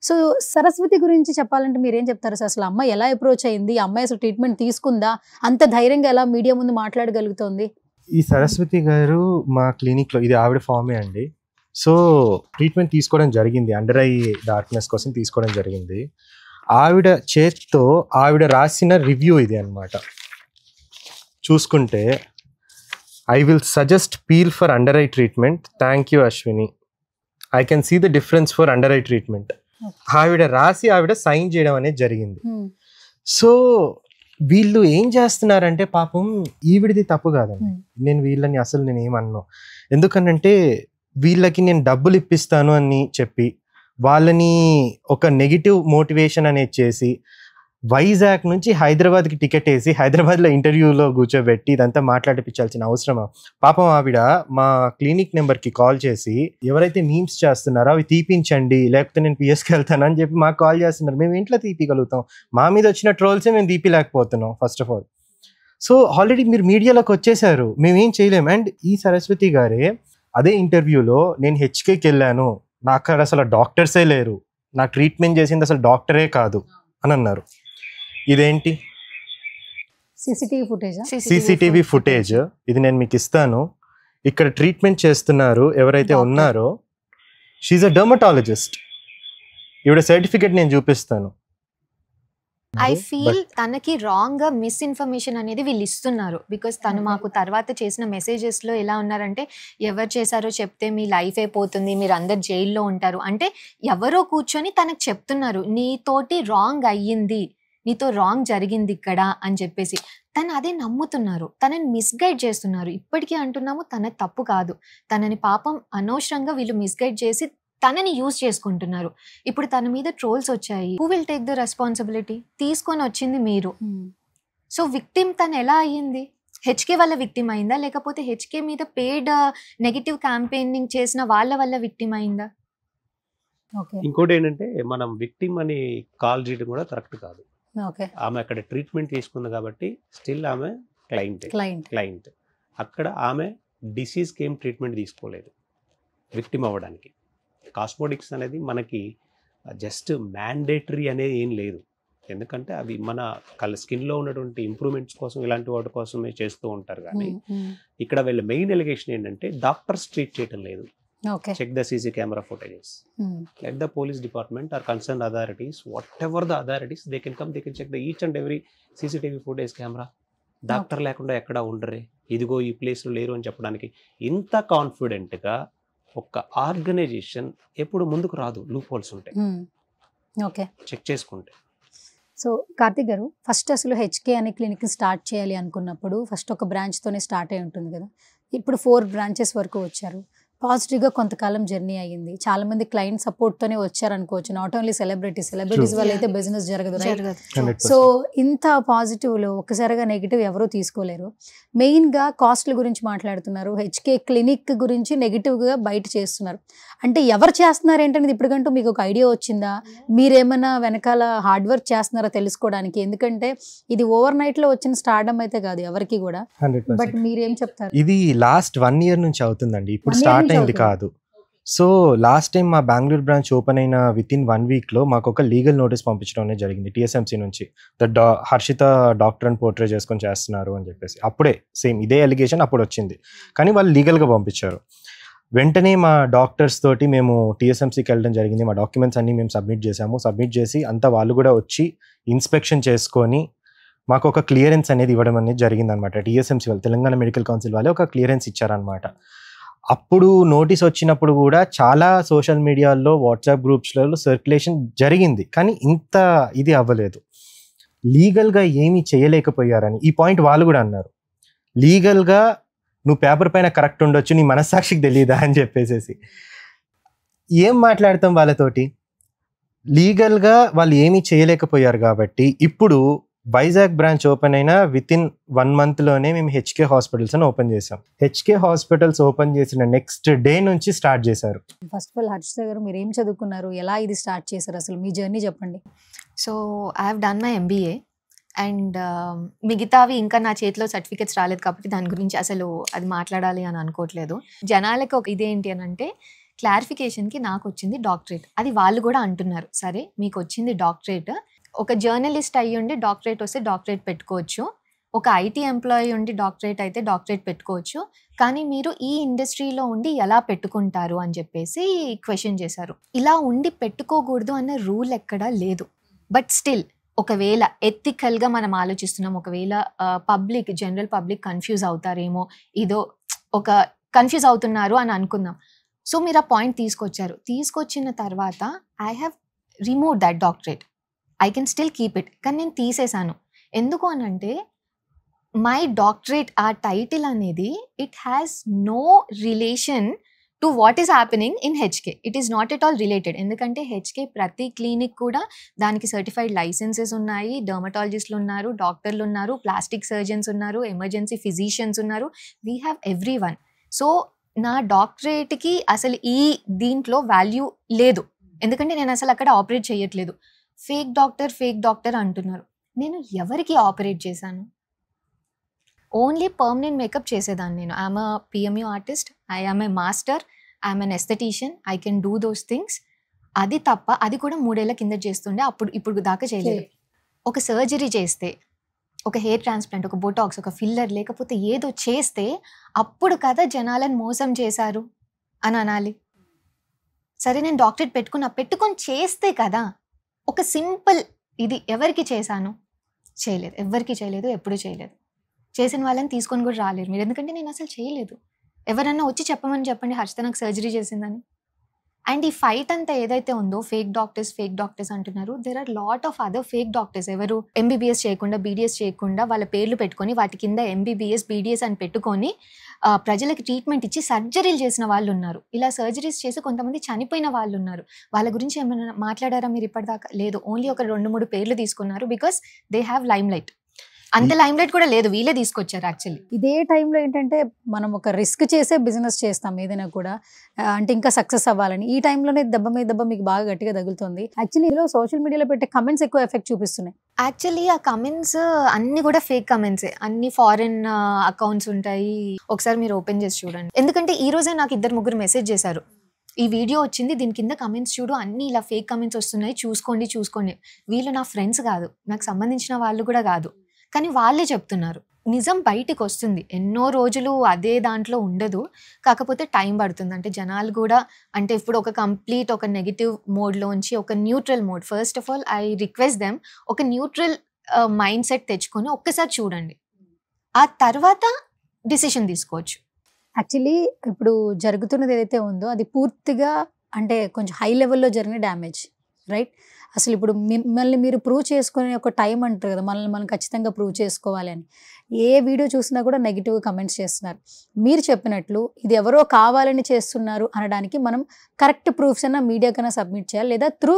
S2: సో సరస్వతి గురించి చెప్పాలంటే మీరేం చెప్తారు? అసలు అమ్మాయి ఎలా అప్రోచ్ అయింది, అమ్మాయి అసలు ట్రీట్మెంట్ తీసుకుందా, అంత ధైర్యంగా ఎలా మీడియా ముందు మాట్లాడగలుగుతుంది?
S4: ఈ సరస్వతి గారు మా క్లినిక్లో, ఇది ఆవిడ ఫామే అండి. సో ట్రీట్మెంట్ తీసుకోవడం జరిగింది, అండర్ ఐ డార్క్నెస్ కోసం తీసుకోవడం జరిగింది. ఆవిడ చేత్తో ఆవిడ రాసిన రివ్యూ ఇది అన్నమాట. చూసుకుంటే I will suggest peel for under eye treatment. Thank you, Ashwini. I can see the difference for under eye treatment. ఆవిడ రాసి ఆవిడ సైన్ చేయడం అనేది జరిగింది. సో వీళ్ళు ఏం చేస్తున్నారంటే పాపం ఈవిడిది తప్పు కాదండి. నేను వీళ్ళని అసలు నేను ఏమన్నా, ఎందుకనంటే వీళ్ళకి నేను డబ్బులు ఇప్పిస్తాను అని చెప్పి వాళ్ళని ఒక నెగిటివ్ మోటివేషన్ అనేది చేసి వైజాగ్ నుంచి హైదరాబాద్కి టికెట్ వేసి హైదరాబాద్లో ఇంటర్వ్యూలో కూర్చోబెట్టి ఇదంతా మాట్లాడిపించాల్సిన అవసరమా? పాపం ఆవిడ మా క్లినిక్ నెంబర్కి కాల్ చేసి ఎవరైతే మీమ్స్ చేస్తున్నారో అవి తీపించండి, లేకపోతే నేను పిఎస్కి వెళ్తానని చెప్పి మాకు కాల్ చేస్తున్నారు. మేము ఇంట్లో తీపిగలుగుతాం, మా మీద వచ్చిన ట్రోల్సే మేము తీపిలేకపోతున్నాం first of all. So already మీరు మీడియాలోకి వచ్చేసారు, మేమేం చేయలేము. అండ్ ఈ సరస్వతి గారే అదే ఇంటర్వ్యూలో నేను హెచ్కేకి వెళ్ళాను, నాకు అసలు డాక్టర్సే లేరు, నాకు ట్రీట్మెంట్ చేసింది అసలు డాక్టరే కాదు అని అన్నారు. ఇదేంటి? CCTV footage. ఇది నేను మీకు ఇస్తాను. ఇక్కడ ట్రీట్మెంట్ చేస్తున్నారు ఎవరైతే ఉన్నారో, షీఈ్ అ డర్మటాలజిస్ట్. ఈవిడ సర్టిఫికేట్ నేను చూపిస్తాను.
S5: ఐ ఫీల్ తనకి రాంగ్ గా మిస్ఇన్ఫర్మేషన్ అనేది వీళ్ళు ఇస్తున్నారు. బికాస్ తను మాకు తర్వాత చేసిన మెసేజెస్ లో ఎలా ఉన్నారంటే, ఎవరు చేశారో చెప్తే మీ లైఫ్ అయిపోతుంది, మీరు అందరు జైల్లో ఉంటారు అంటే ఎవరో కూర్చొని తనకు చెప్తున్నారు నీతోటి రాంగ్ అయ్యింది, నీతో రాంగ్ జరిగింది ఇక్కడ అని చెప్పేసి. తను అదే నమ్ముతున్నారు, తనని మిస్గైడ్ చేస్తున్నారు. ఇప్పటికీ అంటున్నాము తన తప్పు కాదు, తనని పాపం అనవసరంగా వీళ్ళు మిస్గైడ్ చేసి తనని యూజ్ చేసుకుంటున్నారు. ఇప్పుడు తన మీద ట్రోల్స్ వచ్చాయి, who will take the responsibility? తీసుకొని వచ్చింది మీరు. సో విక్టిమ్ తను ఎలా అయ్యింది? హెచ్కే వల్ల విక్టిమ్ అయిందా, లేకపోతే హెచ్కే మీద పేడ్ నెగిటివ్ క్యాంపెయినింగ్ చేసిన వాళ్ళ వల్ల విక్టిమ్ అయిందా?
S3: ఇంకోటి ఏంటంటే, మనం విక్టిమ్ అని కాల్ చేయడం కూడా కరెక్ట్ కాదు. ఆమె అక్కడ ట్రీట్మెంట్ తీసుకుంది కాబట్టి స్టిల్ ఆమె క్లయింట్. అక్కడ ఆమె డిసీజ్కి ఏం ట్రీట్మెంట్ తీసుకోలేదు విక్టిమ్ అవ్వడానికి. కాస్మోటిక్స్ అనేది మనకి జస్ట్ మ్యాండేటరీ అనేది ఏం లేదు, ఎందుకంటే అవి మన స్కిన్లో ఉన్నటువంటి ఇంప్రూవ్మెంట్స్ కోసం ఇలాంటి వాటి కోసమే చేస్తూ ఉంటారు. కానీ ఇక్కడ వీళ్ళ మెయిన్ ఎలిగేషన్ ఏంటంటే డాక్టర్స్ ట్రీట్ చేయటం లేదు. Check the CC camera footages. Let the police department or concerned authorities, whatever the authorities, they can come, they can check the each and every CCTV footage camera. Doctor లేకుండా ఎక్కడ ఉండరే, ఇదిగో ఈ ప్లేస్లో లేరు అని చెప్పడానికి ఇంత కాన్ఫిడెంట్గా ఒక ఆర్గనైజేషన్ ఎప్పుడు ముందుకు రాదు, లూప్ హోల్స్ ఉంటాయి. చెక్ చేసుకుంటే.
S2: సో కార్తిక్ గారు, ఫస్ట్ అసలు హెచ్కే అనే క్లినిక్ స్టార్ట్ చేయాలి అనుకున్నప్పుడు ఫస్ట్ ఒక బ్రాంచ్తోనే స్టార్ట్ అయి ఉంటుంది కదా. ఇప్పుడు 4 బ్రాంచెస్ వరకు వచ్చారు. పాజిటివ్గా కొంతకాలం జర్నీ అయ్యింది. చాలా మంది క్లయింట్ సపోర్ట్తోనే వచ్చారనుకోవచ్చు. నాట్ ఓన్లీ సెలబ్రిటీస్ వల్ల అయితే బిజినెస్ జరగదు. సో ఇంత పాజిటివ్లో ఒక్కసారిగా నెగిటివ్ ఎవరూ తీసుకోలేరు. మెయిన్గా కాస్ట్ల గురించి మాట్లాడుతున్నారు, హెచ్కే క్లినిక్ గురించి నెగిటివ్గా బయట చేస్తున్నారు. అంటే ఎవరు చేస్తున్నారు ఏంటనేది ఇప్పటికంటూ మీకు ఒక ఐడియా వచ్చిందా? మీరేమైనా వెనకాల హార్డ్ వర్క్ చేస్తున్నారా తెలుసుకోవడానికి? ఎందుకంటే ఇది ఓవర్ నైట్లో వచ్చిన స్టార్డమ్ అయితే కాదు ఎవరికి కూడా. బట్ మీరేం చెప్తారు?
S4: ఇది లాస్ట్ 1 year నుంచి అవుతుందండి, ఇప్పుడు స్టార్ట్ అయింది కాదు. సో లాస్ట్ టైం మా బెంగళూరు బ్రాంచ్ ఓపెన్ అయిన వితిన్ 1 weekలో మాకు ఒక లీగల్ నోటీస్ పంపించడం అనేది జరిగింది TSMC నుంచి. హర్షిత డాక్టర్ అని పోర్ట్రే చేసుకొని చేస్తున్నారు అని చెప్పేసి. అప్పుడే సేమ్ ఇదే ఎలిగేషన్ అప్పుడు వచ్చింది, కానీ వాళ్ళు లీగల్గా పంపించారు. వెంటనే మా డాక్టర్స్ తోటి మేము టీఎస్ఎంసీకి వెళ్ళడం జరిగింది. మా డాక్యుమెంట్స్ అన్నీ మేము సబ్మిట్ చేసాము. సబ్మిట్ చేసి అంతా వాళ్ళు కూడా వచ్చి ఇన్స్పెక్షన్ చేసుకొని మాకు ఒక క్లియరెన్స్ అనేది ఇవ్వడం అనేది జరిగిందనమాట. టీఎస్ఎంసీ వాళ్ళు, తెలంగాణ మెడికల్ కౌన్సిల్ వాళ్ళే ఒక క్లియరెన్స్ ఇచ్చారనమాట. అప్పుడు నోటీస్ వచ్చినప్పుడు కూడా చాలా సోషల్ మీడియాలో, వాట్సాప్ గ్రూప్స్లలో సర్క్యులేషన్ జరిగింది, కానీ ఇంత ఇది అవ్వలేదు. లీగల్గా ఏమీ చేయలేకపోయారని ఈ పాయింట్ వాళ్ళు కూడా అన్నారు. లీగల్గా నువ్వు పేపర్ పైన కరెక్ట్ ఉండొచ్చు, నీ మనస్సాక్షికి తెలియదా అని చెప్పేసి ఏం మాట్లాడతాం వాళ్ళతోటి. లీగల్గా వాళ్ళు ఏమీ చేయలేకపోయారు కాబట్టి ఇప్పుడు వైజాగ్ బ్రాంచ్ ఓపెన్ అయినా వితిన్ 1 monthలోనే మేము హెచ్కే హాస్పిటల్స్ అని ఓపెన్ చేసాం. హెచ్కే హాస్పిటల్స్ ఓపెన్ చేసిన నెక్స్ట్ డే నుంచి స్టార్ట్ చేశారు.
S2: ఫస్ట్ ఆఫ్ ఆల్ హర్షిత గారు, మీరు ఏం చదువుకున్నారు, ఎలా ఇది స్టార్ట్ చేశారు, అసలు మీ జర్నీ చెప్పండి.
S5: So I have done my MBA and మిగతావి ఇంకా నా చేతిలో సర్టిఫికెట్స్ రాలేదు కాబట్టి దాని గురించి అసలు అది మాట్లాడాలి అని అనుకోవట్లేదు. జనాలకు ఒక ఇదేంటి అని అంటే, క్లారిఫికేషన్కి నాకు వచ్చింది డాక్టరేట్, అది వాళ్ళు కూడా అంటున్నారు. సరే మీకు వచ్చింది డాక్టరేట్, ఒక జర్నలిస్ట్ అయ్యి ఉండి డాక్టరేట్ వస్తే డాక్టరేట్ పెట్టుకోవచ్చు, ఒక ఐటీ ఎంప్లాయీ ఉండి డాక్టరేట్ అయితే డాక్టరేట్ పెట్టుకోవచ్చు, కానీ మీరు ఈ ఇండస్ట్రీలో ఉండి ఎలా పెట్టుకుంటారు అని చెప్పేసి క్వశ్చన్ చేశారు. ఇలా ఉండి పెట్టుకోకూడదు అన్న రూల్ ఎక్కడా లేదు. బట్ స్టిల్ ఒకవేళ ఎథికల్గా మనం ఆలోచిస్తున్నాం, ఒకవేళ జనరల్ పబ్లిక్ కన్ఫ్యూజ్ అవుతారేమో, ఏదో ఒక కన్ఫ్యూజ్ అవుతున్నారు అని అనుకుందాం. సో మీరు ఆ పాయింట్ తీసుకొచ్చారు. తీసుకొచ్చిన తర్వాత I have remove that doctorate. I can still keep it, కానీ నేను తీసేశాను. ఎందుకు అని అంటే మై డాక్టరేట్, ఆ టైటిల్ అనేది it has no relation to what is happening in HK. It is not at all related. ఎందుకంటే హెచ్కే ప్రతి క్లినిక్ కూడా దానికి సర్టిఫైడ్ లైసెన్సెస్ ఉన్నాయి, డర్మటాలజిస్టులు ఉన్నారు, డాక్టర్లు ఉన్నారు, ప్లాస్టిక్ సర్జన్స్ ఉన్నారు, ఎమర్జెన్సీ ఫిజిషియన్స్ ఉన్నారు, we have every one. So నా డాక్టరేట్కి అసలు ఈ దీంట్లో వాల్యూ లేదు, ఎందుకంటే నేను అసలు అక్కడ ఆపరేట్ చేయట్లేదు. ఫేక్ డాక్టర్ అంటున్నారు. నేను ఎవరికి ఆపరేట్ చేశాను? ఓన్లీ పర్మనెంట్ మేకప్ చేసేదాన్ని నేను. I'm a PMU artist, I am a master, I'm an aesthetician, I can do those things. అది తప్ప, అది కూడా 3 ఏళ్ల కింద చేస్తుండే, ఇప్పుడు దాకా చేయలేదు. ఒక సర్జరీ చేస్తే, ఒక హెయిర్ ట్రాన్స్ప్లాంట్, ఒక బొటాక్స్, ఒక ఫిల్లర్, లేకపోతే ఏదో చేస్తే అప్పుడు కదా జనాలను మోసం చేశారు అని అనాలి. సరే నేను డాక్టరేట్ పెట్టుకొని చేస్తే కదా. ఒక సింపుల్ ఇది ఎవరికి చేశాను? చేయలేదు, ఎవరికి చేయలేదు, ఎప్పుడు చేయలేదు. చేసిన వాళ్ళని తీసుకొని కూడా రాలేరు మీరు, ఎందుకంటే నేను అసలు చేయలేదు. ఎవరన్నా వచ్చి చెప్పండి హర్షిత నాకు సర్జరీ చేసిందని. అండ్ ఈ ఫైట్ అంతా ఏదైతే ఉందో, ఫేక్ డాక్టర్స్ అంటున్నారు. There are lot of other fake doctors. ఎవరు ఎంబీబీఎస్ చేయకుండా, బీడీఎస్ చేయకుండా వాళ్ళ పేర్లు పెట్టుకొని వాటి కింద ఎంబీబీఎస్, బీడీఎస్ అని పెట్టుకొని ప్రజలకు ట్రీట్మెంట్ ఇచ్చి సర్జరీలు చేసిన వాళ్ళు ఉన్నారు. ఇలా సర్జరీస్ చేసి కొంతమంది చనిపోయిన వాళ్ళు ఉన్నారు. వాళ్ళ గురించి ఏమైనా మాట్లాడారా మీరు ఇప్పటిదాకా? లేదు. ఓన్లీ ఒక 2-3 పేర్లు తీసుకున్నారు, because they have lime light. అంత లైమ్ లైట్ కూడా లేదు, వీళ్ళే తీసుకొచ్చారు యాక్చువల్లీ.
S2: ఇదే టైంలో ఏంటంటే మనం ఒక రిస్క్ చేసే బిజినెస్ చేస్తాం ఏదైనా కూడా, అంటే ఇంకా సక్సెస్ అవ్వాలని. ఈ టైంలోనే దెబ్బ మీద దెబ్బ మీకు బాగా గట్టిగా తగులుతుంది. యాక్చువల్లీ ఇందులో సోషల్ మీడియాలో పెట్టే కమెంట్స్ ఎక్కువ ఎఫెక్ట్ చూపిస్తున్నాయి.
S5: యాక్చువల్లీ ఆ కమెంట్స్ అన్ని కూడా ఫేక్ కమెంట్సే, అన్ని ఫారెన్ అకౌంట్స్ ఉంటాయి. ఒకసారి మీరు ఓపెన్ చేసి చూడండి. ఎందుకంటే ఈ రోజే నాకు 2-3 మెసేజ్ చేశారు, ఈ వీడియో వచ్చింది, దీని కింద కమెంట్స్ చూడు, అన్ని ఇలా ఫేక్ కమెంట్స్ వస్తున్నాయి, చూసుకోండి. వీళ్ళు నా ఫ్రెండ్స్ కాదు, నాకు సంబంధించిన వాళ్ళు కూడా కాదు, కానీ వాళ్ళే చెప్తున్నారు. నిజం బయటికి వస్తుంది, ఎన్నో రోజులు అదే దాంట్లో ఉండదు, కాకపోతే టైం పడుతుంది. అంటే జనాలు కూడా, అంటే ఇప్పుడు ఒక నెగిటివ్ మోడ్లోంచి ఒక neutral mode, first of all I request them, ఒక న్యూట్రల్ మైండ్ సెట్ తెచ్చుకొని ఒక్కసారి చూడండి, ఆ తర్వాత డిసిషన్ తీసుకోవచ్చు.
S2: యాక్చువల్లీ ఇప్పుడు జరుగుతున్నది ఏదైతే ఉందో అది పూర్తిగా అంటే కొంచెం హై లెవెల్లో జరిగిన డ్యామేజ్, రైట్? అసలు ఇప్పుడు మిమ్మల్ని మీరు ప్రూవ్ చేసుకునే ఒక టైం అంటారు కదా, మనల్ని మనం ఖచ్చితంగా ప్రూవ్ చేసుకోవాలి అని. ఏ వీడియో చూసినా కూడా నెగిటివ్ కమెంట్స్ చేస్తున్నారు. మీరు చెప్పినట్లు ఇది ఎవరో కావాలని చేస్తున్నారు అనడానికి మనం కరెక్ట్ ప్రూఫ్స్ అన్నా మీడియా కన్నా సబ్మిట్ చేయాలి, లేదా త్రూ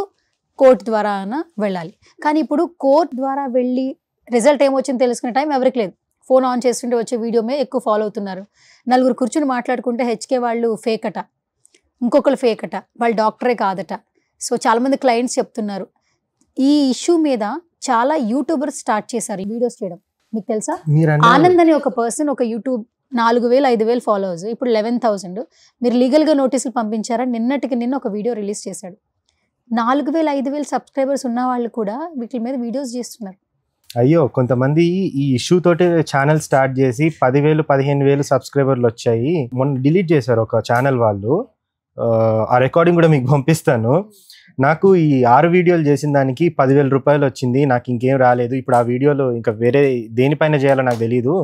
S2: కోర్ట్ ద్వారా అయినా వెళ్ళాలి. కానీ ఇప్పుడు కోర్ట్ ద్వారా వెళ్ళి రిజల్ట్ ఏమొచ్చింది తెలుసుకునే టైం ఎవరికి లేదు. ఫోన్ ఆన్ చేస్తుంటే వచ్చే వీడియో మీద ఎక్కువ ఫాలో అవుతున్నారు. 4 కూర్చుని మాట్లాడుకుంటే హెచ్కే వాళ్ళు ఫేక్ అట, ఇంకొకరు ఫేక్ అట, వాళ్ళు డాక్టరే కాదట. సో చాలామంది క్లయింట్స్ చెప్తున్నారు. ఈ ఇష్యూ మీద చాలా యూట్యూబర్స్ స్టార్ట్ చేశారు ఈ వీడియోస్ చేయడం. మీకు తెలుసా? ఆనంద్ అని ఒక పర్సన్, ఒక యూట్యూబ్ 4,000-5,000 ఫాలోవర్స్, ఇప్పుడు 11,000. మీరు లీగల్గా నోటీసులు పంపించారా? నిన్న ఒక వీడియో రిలీజ్ చేశాడు. 4,000-5,000 సబ్స్క్రైబర్స్ ఉన్న వాళ్ళు కూడా వీటి మీద వీడియోస్ చేస్తున్నారు.
S4: అయ్యో కొంతమంది ఈ ఇష్యూ తోటి ఛానల్ స్టార్ట్ చేసి 10,000 15,000 సబ్స్క్రైబర్లు వచ్చాయి. మొన్న డిలీట్ చేశారు ఒక ఛానల్ వాళ్ళు. ఆ రికార్డింగ్ కూడా మీకు పంపిస్తాను. నాకు ఈ 6 వీడియోలు చేసిన దానికి 10,000 రూపాయలు వచ్చింది, నాకు ఇంకేం రాలేదు. ఇప్పుడు ఆ వీడియోలో ఇంకా వేరే దేనిపైన చేయాలో నాకు తెలియదు.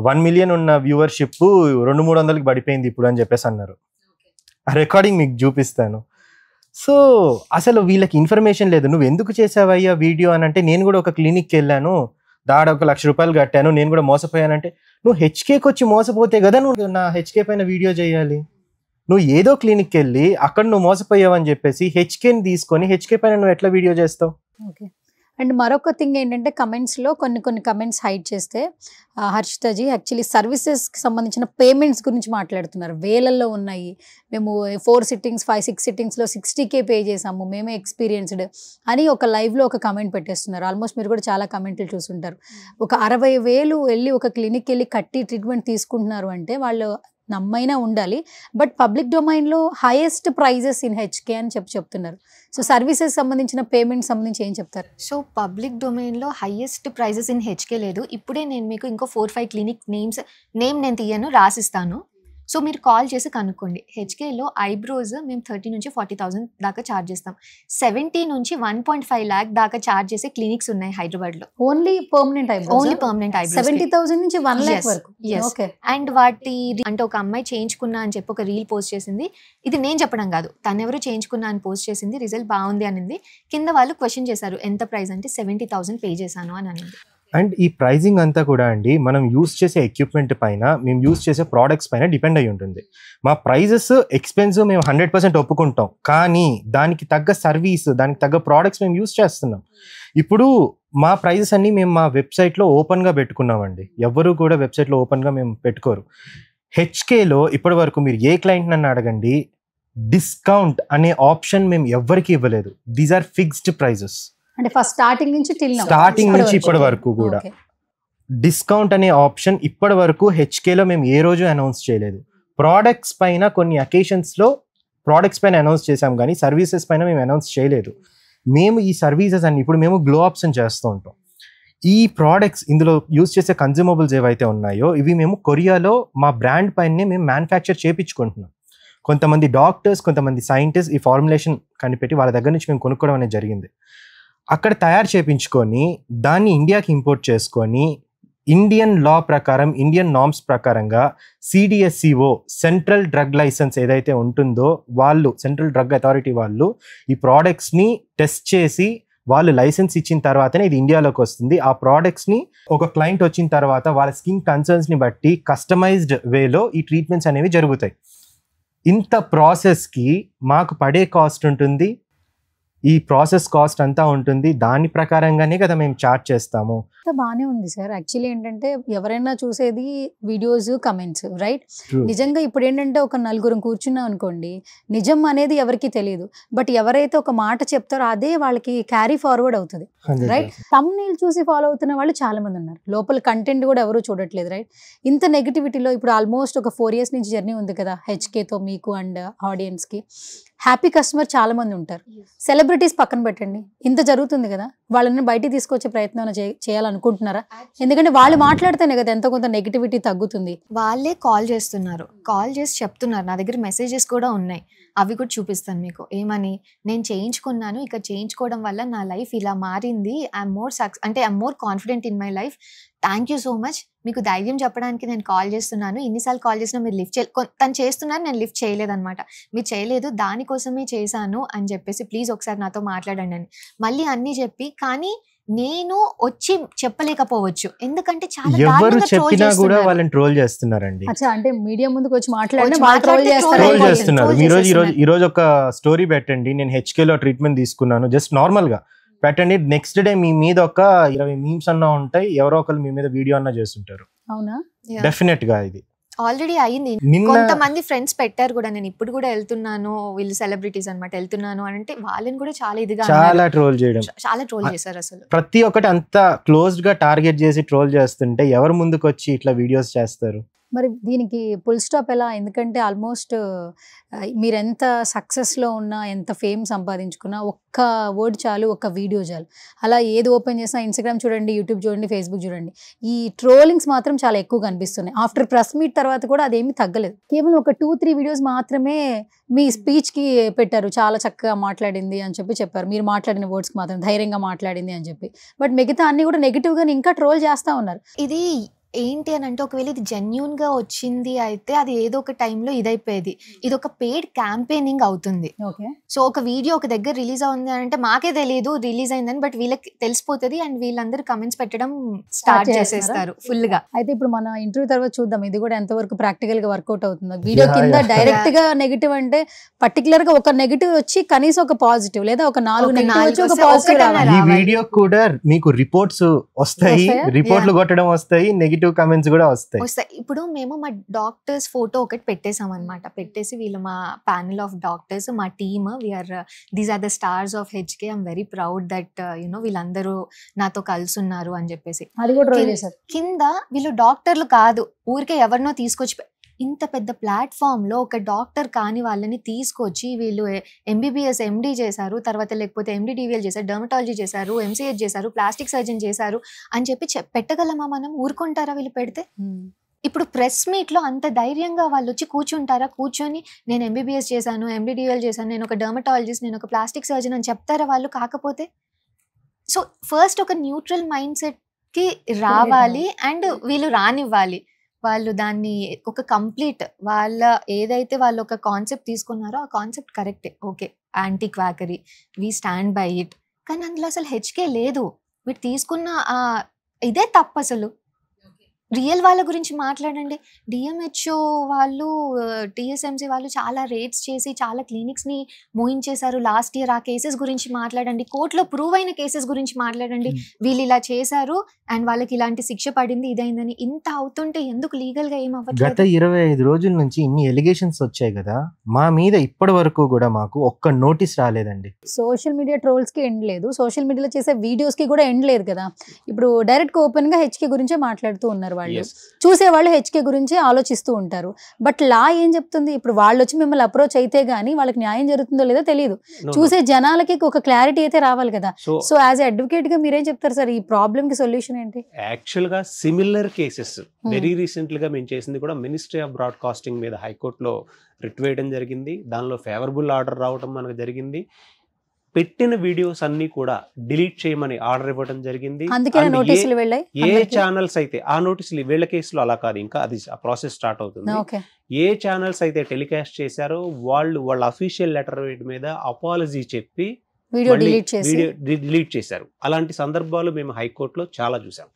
S4: 1 మిలియన్ ఉన్న వ్యూవర్షిప్ 200-300కి పడిపోయింది ఇప్పుడు అని చెప్పేసి అన్నారు. ఆ రికార్డింగ్ మీకు చూపిస్తాను. సో అసలు వీళ్ళకి ఇన్ఫర్మేషన్ లేదు. నువ్వు ఎందుకు చేసావయ్యా వీడియో అని అంటే, నేను కూడా ఒక క్లినిక్కి వెళ్ళాను, దాడ 1,00,000 రూపాయలు కట్టాను, నేను కూడా మోసపోయానంటే, నువ్వు హెచ్కేకి వచ్చి మోసపోతే కదా నువ్వు నా హెచ్కే పైన వీడియో చేయాలి. నువ్వు ఏదో క్లినిక్కి వెళ్ళి అక్కడ నువ్వు మోసపోయావని చెప్పేసి హెచ్కేని తీసుకొని హెచ్కే పైన నువ్వు ఎట్లా వీడియో చేస్తావు?
S2: ఓకే. అండ్ మరొక థింగ్ ఏంటంటే కమెంట్స్లో కొన్ని కమెంట్స్ హైడ్ చేస్తే హర్షితాజీ యాక్చువల్లీ సర్వీసెస్కి సంబంధించిన పేమెంట్స్ గురించి మాట్లాడుతున్నారు. వేలల్లో ఉన్నాయి, మేము 4 సిట్టింగ్స్ 5-6 సిట్టింగ్స్లో 60K పే చేసాము, మేమే ఎక్స్పీరియన్స్డ్ అని ఒక లైవ్లో ఒక కమెంట్ పెట్టేస్తున్నారు. ఆల్మోస్ట్ మీరు కూడా చాలా కమెంట్లు చూసుంటారు. ఒక 60,000 వెళ్ళి ఒక క్లినిక్కి వెళ్ళి కట్టి ట్రీట్మెంట్ తీసుకుంటున్నారు అంటే వాళ్ళు నమ్మైనా ఉండాలి. బట్ పబ్లిక్ డొమైన్లో హైయెస్ట్ ప్రైజెస్ ఇన్ హెచ్కే అని చెప్తున్నారు. సో సర్వీసెస్ సంబంధించిన పేమెంట్ సంబంధించి ఏం చెప్తారు?
S5: సో పబ్లిక్ డొమైన్లో హైయెస్ట్ ప్రైజెస్ ఇన్ హెచ్కే లేదు. ఇప్పుడే నేను మీకు ఇంకో 4-5 క్లినిక్ నేమ్ నేను తీయను, రాసిస్తాను. సో మీరు కాల్ చేసి కనుక్కోండి. హెచ్కేలో ఐబ్రోస్ మేము 30 నుంచి 40,000 దాకా ఛార్జ్ చేస్తాం. 70 నుంచి 1.5 lakh దాకా ఛార్జ్ చేసే క్లినిక్స్ ఉన్నాయి హైదరాబాద్లో.
S2: Only permanent eyebrows?
S5: Only permanent eyebrows
S2: 70,000 నుంచి 1 lakh వరకు. ఓకే.
S5: అండ్ వాటి అంటే ఒక అమ్మాయి చేయించుకున్నా అని చెప్పి ఒక రీల్ పోస్ట్ చేసింది. ఇది నేను చెప్పడం కాదు, తనెవరు చేయించుకున్నా అని పోస్ట్ చేసింది, రిజల్ట్ బాగుంది అనింది. కింద వాళ్ళు క్వశ్చన్ చేశారు ఎంత ప్రైస్ అంటే 70,000 పే చేశాను అని అనింది.
S4: అండ్ ఈ ప్రైజింగ్ అంతా కూడా అండి మనం యూస్ చేసే ఎక్విప్మెంట్ పైన, మేము యూస్ చేసే ప్రోడక్ట్స్ పైన డిపెండ్ అయి ఉంటుంది. మా ప్రైజెస్ ఎక్స్పెన్సివ్ మేము 100% ఒప్పుకుంటాం, కానీ దానికి తగ్గ సర్వీస్, దానికి తగ్గ ప్రోడక్ట్స్ మేము యూస్ చేస్తున్నాం. ఇప్పుడు మా ప్రైజెస్ అన్ని మేము మా వెబ్సైట్లో ఓపెన్గా పెట్టుకున్నామండి. ఎవరు కూడా వెబ్సైట్లో ఓపెన్గా మేము పెట్టుకోరు. హెచ్కేలో ఇప్పటి వరకు మీరు ఏ క్లయింట్ నన్ను అడగండి, డిస్కౌంట్ అనే ఆప్షన్ మేము ఎవ్వరికి ఇవ్వలేదు. These are fixed prices.
S2: అంటే ఫస్ట్ స్టార్టింగ్ నుంచి
S4: ఇప్పటి వరకు కూడా డిస్కౌంట్ అనే ఆప్షన్ ఇప్పటి వరకు హెచ్కేలో మేము ఏ రోజు అనౌన్స్ చేయలేదు. ప్రోడక్ట్స్ పైన కొన్ని అకేషన్స్లో ప్రోడక్ట్స్ పైన అనౌన్స్ చేసాం, కానీ సర్వీసెస్ పైన మేము అనౌన్స్ చేయలేదు. మేము ఈ సర్వీసెస్ అన్ని ఇప్పుడు మేము గ్లో ఆప్షన్ చేస్తూ ఉంటాం. ఈ ప్రోడక్ట్స్ ఇందులో యూజ్ చేసే కన్జ్యూమబుల్స్ ఏవైతే ఉన్నాయో ఇవి మేము కొరియాలో మా బ్రాండ్ పైనే మేము మ్యానుఫ్యాక్చర్ చేయించుకుంటున్నాం. కొంతమంది డాక్టర్స్, కొంతమంది సైంటిస్ట్ ఈ ఫార్ములేషన్ కనిపెట్టి వాళ్ళ దగ్గర నుంచి మేము కొనుక్కోవడం అనేది జరిగింది. అక్కడ తయారు చేయించుకొని దాన్ని ఇండియాకి ఇంపోర్ట్ చేసుకొని ఇండియన్ లా ప్రకారం, ఇండియన్ నార్మ్స్ ప్రకారంగా CDSCO సెంట్రల్ డ్రగ్ లైసెన్స్ ఏదైతే ఉంటుందో వాళ్ళు, సెంట్రల్ డ్రగ్ అథారిటీ వాళ్ళు ఈ ప్రోడక్ట్స్ని టెస్ట్ చేసి వాళ్ళు లైసెన్స్ ఇచ్చిన తర్వాతనే ఇది ఇండియాలోకి వస్తుంది. ఆ ప్రోడక్ట్స్ని ఒక క్లయింట్ వచ్చిన తర్వాత వాళ్ళ స్కిన్ కన్సర్న్స్ని బట్టి కస్టమైజ్డ్ వేలో ఈ ట్రీట్మెంట్స్ అనేవి జరుగుతాయి. ఇంత ప్రాసెస్కి మాకు పడే కాస్ట్ ఉంటుంది, ఈ ప్రాసెస్ కాస్ట్ అంతా ఉంటుంది. దాని ప్రకారంగానే కదా మేము చార్జ్ చేస్తాము.
S2: బాగానే ఉంది సార్. యాక్చువల్లీ ఏంటంటే ఎవరైనా చూసేది వీడియోస్, కమెంట్స్, రైట్? నిజంగా ఇప్పుడు ఏంటంటే ఒక నలుగురం కూర్చున్నాం అనుకోండి, నిజం అనేది ఎవరికి తెలియదు. బట్ ఎవరైతే ఒక మాట చెప్తారో అదే వాళ్ళకి క్యారీ ఫార్వర్డ్ అవుతుంది, రైట్? థంబ్నెయిల్ చూసి ఫాలో అవుతున్న వాళ్ళు చాలా మంది ఉన్నారు, లోపల కంటెంట్ కూడా ఎవరు చూడట్లేదు, రైట్? ఇంత నెగిటివిటీలో ఇప్పుడు ఆల్మోస్ట్ ఒక 4 years నుంచి జర్నీ ఉంది కదా హెచ్కేతో మీకు అండ్ ఆడియన్స్కి. హ్యాపీ కస్టమర్ చాలా మంది ఉంటారు. సెలబ్రిటీస్ పక్కన పెట్టండి, ఇంత జరుగుతుంది కదా, వాళ్ళని బయటికి తీసుకొచ్చే ప్రయత్నం చేయాలనుకుంటున్నారా? ఎందుకంటే వాళ్ళు మాట్లాడితేనే కదా ఎంతో కొంత నెగిటివిటీ తగ్గుతుంది.
S5: వాళ్ళే కాల్ చేస్తున్నారు, కాల్ చేసి చెప్తున్నారు. నా దగ్గర మెసేజెస్ కూడా ఉన్నాయి, అవి కూడా చూపిస్తాను మీకు. ఏమని, నేను చేయించుకున్నాను, ఇక చేయించుకోవడం వల్ల నా లైఫ్ ఇలా మారింది, I'm more confident in my life, thank you so much. మీకు ధైర్యం చెప్పడానికి నేను కాల్ చేస్తున్నాను, ఇన్నిసార్లు కాల్ చేసినా మీరు లిఫ్ట్ తను చేస్తున్నారు, నేను లిఫ్ట్ చేయలేదన్నమాట. మీరు చేయలేదు, దానికోసమే చేశాను అని చెప్పేసి ప్లీజ్ ఒకసారి నాతో మాట్లాడండి అని మళ్ళీ అన్నీ చెప్పి, కానీ నేను వచ్చి చెప్పలేకపోవచ్చు ఎందుకంటే చాలా
S4: ఎవరు చెప్పినా కూడా వాళ్ళని ట్రోల్ చేస్తున్నారండి.
S2: అంటే మీడియా ముందుకు వచ్చి మాట్లాడినా
S4: ట్రోల్ చేస్తున్నారు. ఈ రోజు ఒక స్టోరీ పెట్టండి, నేను హెచ్కేలో ట్రీట్మెంట్ తీసుకున్నాను, జస్ట్ నార్మల్ గా పెట్టండి, నెక్స్ట్ డే మీ మీద ఒక 20 మీమ్స్ అన్నా ఉంటాయి, ఎవరో ఒకరు మీ మీద వీడియో అన్నా చేస్తుంటారు.
S2: అవునా?
S4: డెఫినెట్ గా ఇది
S5: ఆల్రెడీ అయింది. కొంతమంది ఫ్రెండ్స్ పెట్టారు కూడా, నేను ఇప్పుడు కూడా వెళ్తున్నాను, వీళ్ళు సెలబ్రిటీస్ అన్నమాట, వెళ్తున్నాను అని అంటే వాళ్ళని కూడా చాలా ఇదిగా
S4: చాలా ట్రోల్
S5: చేశారు. అసలు
S4: ప్రతి ఒక్కటి అంత క్లోజ్డ్ గా టార్గెట్ చేసి ట్రోల్ చేస్తుంటే ఎవరు ముందుకు వచ్చి ఇట్లా వీడియోస్ చేస్తారు?
S2: మరి దీనికి ఫుల్ స్టాప్ ఎలా? ఎందుకంటే ఆల్మోస్ట్ మీరు ఎంత సక్సెస్లో ఉన్నా, ఎంత ఫేమ్ సంపాదించుకున్నా, ఒక్క వర్డ్ చాలు, ఒక్క వీడియో చాలు. అలా ఏది ఓపెన్ చేసినా ఇన్స్టాగ్రామ్ చూడండి, యూట్యూబ్ చూడండి, ఫేస్బుక్ చూడండి, ఈ ట్రోలింగ్స్ మాత్రం చాలా ఎక్కువ కనిపిస్తున్నాయి. ఆఫ్టర్ ప్రెస్ మీట్ తర్వాత కూడా అదేమీ తగ్గలేదు. కేవలం ఒక 2-3 వీడియోస్ మాత్రమే మీ స్పీచ్కి పెట్టారు, చాలా చక్కగా మాట్లాడింది అని చెప్పారు. మీరు మాట్లాడిన వర్డ్స్కి మాత్రం ధైర్యంగా మాట్లాడింది అని చెప్పి. బట్ మిగతా అన్ని కూడా నెగిటివ్గా ఇంకా ట్రోల్ చేస్తూ ఉన్నారు.
S5: ఇది ఏంటి అని అంటే, ఒకవేళ ఇది జెన్యూన్గా వచ్చింది అయితే అది ఏదో ఒక టైంలో ఇదైపోయేది. ఇది ఒక పెయిడ్ క్యాంపెయినింగ్ అవుతుంది.
S2: ఓకే.
S5: సో ఒక వీడియో ఒక దగ్గర రిలీజ్ అవుతుంది అంటే మాకే తెలియదు రిలీజ్ అయిందని, బట్ వీళ్ళకి తెలిసిపోతుంది అండ్ వీళ్ళందరూ కమెంట్స్ పెట్టడం స్టార్ట్ చేసేస్తారు ఫుల్ గా.
S2: అయితే ఇప్పుడు మన ఇంటర్వ్యూ తర్వాత చూద్దాం ఇది కూడా ఎంతవరకు ప్రాక్టికల్ గా వర్కౌట్ అవుతుందో. వీడియో కింద డైరెక్ట్ గా నెగిటివ్ అంటే పర్టికులర్ గా ఒక నెగిటివ్ వచ్చి కనీసం ఒక పాజిటివ్ లేదా ఒక 4 నెగిటివ్ వచ్చి ఒక పాజిటివ్ రావాలి.
S4: ఈ వీడియో కూడా మీకు రిపోర్ట్స్ వస్తాయి, రిపోర్ట్లు కొట్టడం వస్తాయి, నెగిటివ్ కమెంట్స్ కూడా వస్తాయి.
S5: ఇప్పుడు మేము మా డాక్టర్స్ ఫోటో ఒకటి పెట్టేసాం అనమాట. పెట్టేసి వీళ్ళు మా ప్యానెల్ ఆఫ్ డాక్టర్స్, మా team, these are the stars of HK. I'm very proud that వీళ్ళందరూ నాతో కలిసి ఉన్నారు అని చెప్పేసి.
S2: అది కూడా ట్రై చేశారు.
S5: కింద వీళ్ళు డాక్టర్లు కాదు, ఊరికే ఎవరినో తీసుకొచ్చి ఇంత పెద్ద ప్లాట్ఫామ్ లో ఒక డాక్టర్ కాని వాళ్ళని తీసుకొచ్చి వీళ్ళు ఎంబీబీఎస్ ఎండి చేశారు, తర్వాత లేకపోతే ఎండిడివిఎల్ చేశారు, డర్మటాలజీ చేశారు, ఎంసీహెచ్ చేశారు, ప్లాస్టిక్ సర్జన్ చేశారు అని చెప్పి పెట్టగలమా మనం? ఊరుకుంటారా వీళ్ళు పెడితే? ఇప్పుడు ప్రెస్ మీట్ లో అంత ధైర్యంగా వాళ్ళు వచ్చి కూర్చుంటారా? కూర్చొని నేను ఎంబీబీఎస్ చేశాను, ఎండిడివిఎల్ చేశాను, నేను ఒక డర్మటాలజిస్ట్, నేను ఒక ప్లాస్టిక్ సర్జన్ అని చెప్తారా వాళ్ళు? కాకపోతే సో ఫస్ట్ ఒక న్యూట్రల్ మైండ్ సెట్ కి రావాలి అండ్ వీళ్ళు రానివ్వాలి. వాళ్ళు దాన్ని ఒక కంప్లీట్ వాళ్ళ ఏదైతే వాళ్ళు ఒక కాన్సెప్ట్ తీసుకున్నారో ఆ కాన్సెప్ట్ కరెక్టే, okay, anti quackery, we stand by it. కానీ అందులో అసలు హెచ్కే లేదు. వీళ్ళు తీసుకున్న ఇదే తప్పు. అసలు రియల్ వాళ్ళ గురించి మాట్లాడండి. డిఎంహెచ్ఓ వాళ్ళు, టిఎస్ఎంసీ వాళ్ళు చాలా రేట్స్ చేసి చాలా క్లినిక్స్ని మూయించేశారు లాస్ట్ ఇయర్. ఆ కేసెస్ గురించి మాట్లాడండి, కోర్టులో ప్రూవ్ అయిన కేసెస్ గురించి మాట్లాడండి. వీళ్ళు ఇలా చేశారు అండ్ వాళ్ళకి ఇలాంటి శిక్ష పడింది, ఇదైందని. ఇంత అవుతుంటే ఎందుకు లీగల్గా ఏం అవ్వట్లేదు?
S4: గత 25 రోజుల నుంచి ఇన్ని ఎలిగేషన్స్ వచ్చాయి కదా, మా మీద ఇప్పటి వరకు కూడా మాకు ఒక్క నోటీస్ రాలేదండి.
S2: సోషల్ మీడియా ట్రోల్స్కి ఎండ్ లేదు, సోషల్ మీడియాలో చేసే వీడియోస్కి కూడా ఎండ్ లేదు కదా. ఇప్పుడు డైరెక్ట్గా ఓపెన్గా హెచ్కే గురించే మాట్లాడుతూ ఉన్నారు. వాళ్ళు చూసేవాళ్ళు హెచ్కే గురించి ఆలోచిస్తూ ఉంటారు. బట్ లా ఏం చెప్తుంది? ఇప్పుడు వాళ్ళు వచ్చి మిమ్మల్ని అప్రోచ్ అయితే గానీ వాళ్ళకి న్యాయం జరుగుతుందో లేదో తెలియదు. చూసే జనాలకి ఒక క్లారిటీ అయితే రావాలి కదా. సో యాజ్ అడ్వకేట్ గా మీరేం చెప్తారు సార్? ఈ ప్రాబ్లమ్ కి సొల్యూషన్ ఏంటి?
S3: యాక్చువల్ గా సిమిలర్ కేసెస్ వెరీ రీసెంట్ గా మేము చేసింది కూడా మినిస్ట్రీ ఆఫ్ బ్రాడ్కాస్టింగ్ మీద హైకోర్టులో రిట్ వేయడం జరిగింది. దానిలో ఫేవరబుల్ ఆర్డర్ రావడం మనకు జరిగింది. పెట్టిన వీడియోస్ అన్ని కూడా డిలీట్ చేయమని ఆర్డర్ ఇవ్వడం జరిగింది. ఏ ఛానల్స్ అయితే ఆ నోటీసులు, వీళ్ళ కేసులో అలా కాదు, ఇంకా అది ఆ ప్రాసెస్ స్టార్ట్ అవుతుంది. ఏ ఛానల్స్ అయితే టెలికాస్ట్ చేశారో వాళ్ళ అఫీషియల్ లెటర్ మీద అపాలజీ చెప్పి వీడియో డిలీట్ చేశారు. అలాంటి సందర్భాలు మేము హైకోర్టులో చాలా చూసాం.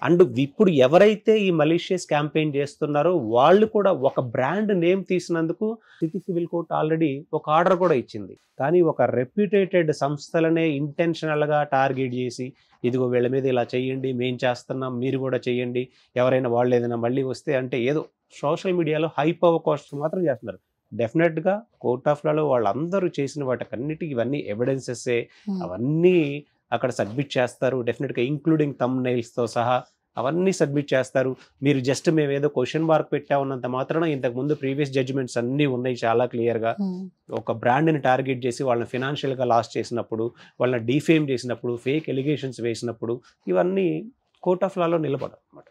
S3: అండ్ ఇప్పుడు ఎవరైతే ఈ మలీషియస్ క్యాంపెయిన్ చేస్తున్నారో వాళ్ళు కూడా ఒక బ్రాండ్ నేమ్ తీసినందుకు సిటీ సివిల్ కోర్ట్ ఆల్రెడీ ఒక ఆర్డర్ కూడా ఇచ్చింది. కానీ ఒక రెప్యూటేటెడ్ సంస్థలనే ఇంటెన్షనల్ గా టార్గెట్ చేసి, ఇదిగో వీళ్ళ మీద ఇలా చెయ్యండి, మేం చేస్తున్నాం, మీరు కూడా చెయ్యండి, ఎవరైనా వాళ్ళు ఏదైనా మళ్ళీ వస్తే అంటే ఏదో సోషల్ మీడియాలో హై పవర్ కాస్ట్ మాత్రం చేస్తున్నారు. డెఫినెట్గా కోర్ట్ ఆఫ్ లాలో వాళ్ళందరూ చేసిన వాటికన్నిటికీ ఇవన్నీ ఎవిడెన్సెస్సే, అవన్నీ అక్కడ సబ్మిట్ చేస్తారు. డెఫినెట్గా ఇంక్లూడింగ్ థంబ్నెయిల్స్తో సహా అవన్నీ సబ్మిట్ చేస్తారు. మీరు జస్ట్ మేము ఏదో క్వశ్చన్ మార్క్ పెట్టామన్నంత మాత్రాన ఇంతకు ముందు ప్రీవియస్ జడ్జిమెంట్స్ అన్నీ ఉన్నాయి చాలా క్లియర్గా. ఒక బ్రాండ్ని టార్గెట్ చేసి వాళ్ళని ఫినాన్షియల్గా లాస్ చేసినప్పుడు, వాళ్ళని డీఫేమ్ చేసినప్పుడు, ఫేక్ ఎలిగేషన్స్ వేసినప్పుడు ఇవన్నీ కోర్ట్ ఆఫ్ లాలో నిలబడవు అన్నమాట.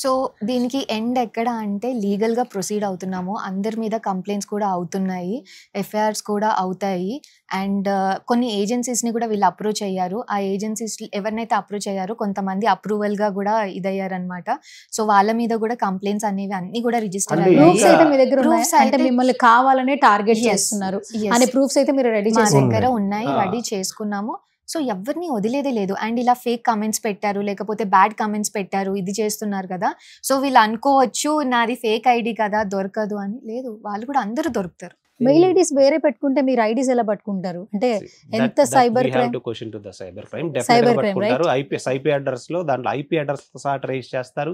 S5: సో దీనికి ఎండ్ ఎక్కడ అంటే లీగల్గా ప్రొసీడ్ అవుతున్నాము, అందరి మీద కంప్లైంట్స్ కూడా అవుతున్నాయి, ఎఫ్ఐఆర్స్ కూడా అవుతాయి. అండ్ కొన్ని ఏజెన్సీస్ని కూడా వీళ్ళు అప్రోచ్ అయ్యారు. ఆ ఏజెన్సీస్ ఎవరినైతే అప్రోచ్ అయ్యారో కొంతమంది అప్రూవల్గా కూడా ఇదయ్యారనమాట. సో వాళ్ళ మీద కూడా కంప్లైంట్స్ అనేవి అన్ని కూడా రిజిస్టర్
S2: అయ్యాయి. మిమ్మల్ని కావాలనే టార్గెట్ చేస్తున్నారు అనే ప్రూఫ్స్ అయితే మీరు రెడీ చేసి
S5: దగ్గర ఉన్నాయి, రెడీ చేసుకున్నాము. సో ఎవరిని వదిలేదే లేదు. అండ్ ఇలా ఫేక్ కమెంట్స్ పెట్టారు, లేకపోతే బ్యాడ్ కమెంట్స్ పెట్టారు, ఇది చేస్తున్నారు కదా, సో వీళ్ళు అనుకోవచ్చు నాది ఫేక్ ఐడి కదా దొరకదు అని. లేదు, వాళ్ళు కూడా అందరూ దొరుకుతారు.
S2: మెయిల్ ఐడీస్ వేరే పెట్టుకుంటే మీరు ఐడీస్ ఎలా పట్టుకుంటారు? అంటే ఎంత cyber crime
S3: question to the cyber crime
S2: Cyber crime,
S3: పట్టుకుంటారు. ఐపీ అడ్రస్ లో దాంట్లో ఐపీ అడ్రస్ తో సహా ట్రేస్ చేస్తారు.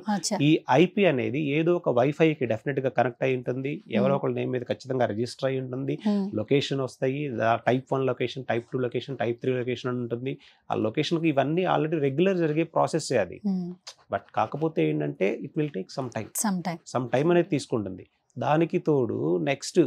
S3: ఈ ఐపీ అనేది ఏదో ఒక వైఫై కి డెఫినెట్ గా కనెక్ట్ అయి ఉంటుంది, ఎవరో ఒకళ్ళ నేమ్ మీద ఖచ్చితంగా రిజిస్టర్ అయి ఉంటుంది, లొకేషన్ వస్తాయి, type 1 location, type 2 location, type 3 location ఉంటుంది. ఆ లొకేషన్ కి ఇవన్నీ ఆల్రెడీ రెగ్యులర్ జరిగే ప్రాసెస్ అది. బట్ కాకపోతే ఏంటంటే it will take some time అనేది తీసుకుంటుంది. దానికి తోడు నెక్స్ట్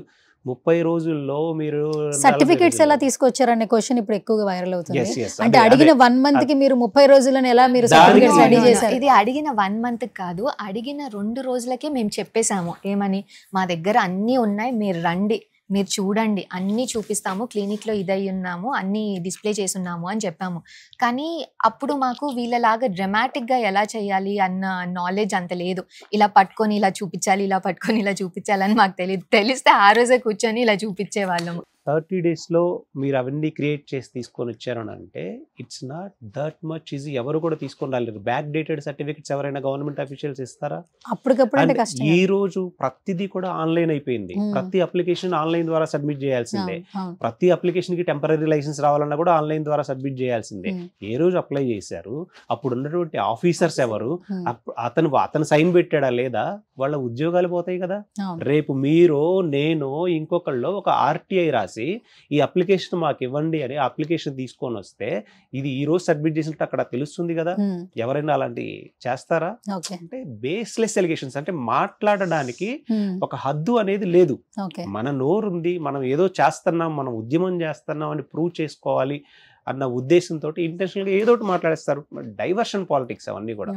S3: 30 రోజుల్లో మీరు
S2: సర్టిఫికేట్స్ ఎలా తీసుకొచ్చారనే క్వశ్చన్ ఇప్పుడు ఎక్కువగా వైరల్ అవుతుంది. అంటే అడిగిన 1 మంత్ కి మీరు 30 రోజులను ఎలా మీరు సర్టిఫికేట్స్ రెడీ చేశారు?
S5: ఇది అడిగిన 1 మంత్ కాదు, అడిగిన 2 రోజులకే మేము చెప్పేశాము. ఏమని, మా దగ్గర అన్నీ ఉన్నాయి, మీరు రండి, మీరు చూడండి, అన్నీ చూపిస్తాము, క్లినిక్లో ఇదై ఉన్నాము, అన్నీ డిస్ప్లే చేస్తున్నాము అని చెప్పాము. కానీ అప్పుడు మాకు వీళ్ళలాగా డ్రమాటిక్గా ఎలా చేయాలి అన్న నాలెడ్జ్ అంత లేదు. ఇలా పట్టుకొని ఇలా చూపించాలి, ఇలా పట్టుకొని ఇలా చూపించాలని మాకు తెలియదు. తెలిస్తే ఆ రోజే కూర్చొని ఇలా చూపించే వాళ్ళము.
S3: 30 days లో మీరు అవన్నీ క్రియేట్ చేసి తీసుకొని వచ్చారు అని అంటే it's not that much easy. ఎవరు కూడా తీసుకొని రాలేరు. బ్యాక్ డేటెడ్ సర్టిఫికెట్స్ ఎవరైనా గవర్నమెంట్ అఫీషియల్స్ ఇస్తారా?
S2: అప్పటికప్పుడు అంటే
S3: And
S2: కష్టం.
S3: ఈ రోజు ప్రతిదీ కూడా ఆన్లైన్ అయిపోయింది. ప్రతి అప్లికేషన్ ఆన్లైన్ ద్వారా సబ్మిట్ చేయాల్సిందే. ప్రతి అప్లికేషన్ కి టెంపరరీ లైసెన్స్ రావాలన్నా కూడా ఆన్లైన్ ద్వారా సబ్మిట్ చేయాల్సిందే. ఏ రోజు అప్లై చేశారు, అప్పుడు ఉన్నటువంటి ఆఫీసర్స్ ఎవరు, అతను సైన్ పెట్టాడా లేదా, వాళ్ళ ఉద్యోగాలు పోతాయి కదా. రేపు మీరు నేను ఇంకొకళ్ళు ఒక ఆర్టీఐ రాసి ఈ అప్లికేషన్ మాకు ఇవ్వండి అని అప్లికేషన్ తీసుకొని వస్తే ఇది ఈ రోజు సబ్మిట్ చేసినట్టు అక్కడ తెలుస్తుంది కదా. ఎవరైనా అలాంటి చేస్తారా? అంటే బేస్లెస్ ఎలిగేషన్స్. అంటే మాట్లాడడానికి ఒక హద్దు అనేది లేదు. మన నోరు ఉంది, మనం ఏదో చేస్తున్నాం, మనం ఉద్యమం చేస్తున్నాం అని ప్రూవ్ చేసుకోవాలి అన్న ఉద్దేశంతో ఇంటెన్షనల్గా ఏదో ఒకటి మాట్లాడేస్తారు. డైవర్షన్ పాలిటిక్స్ అవన్నీ కూడా.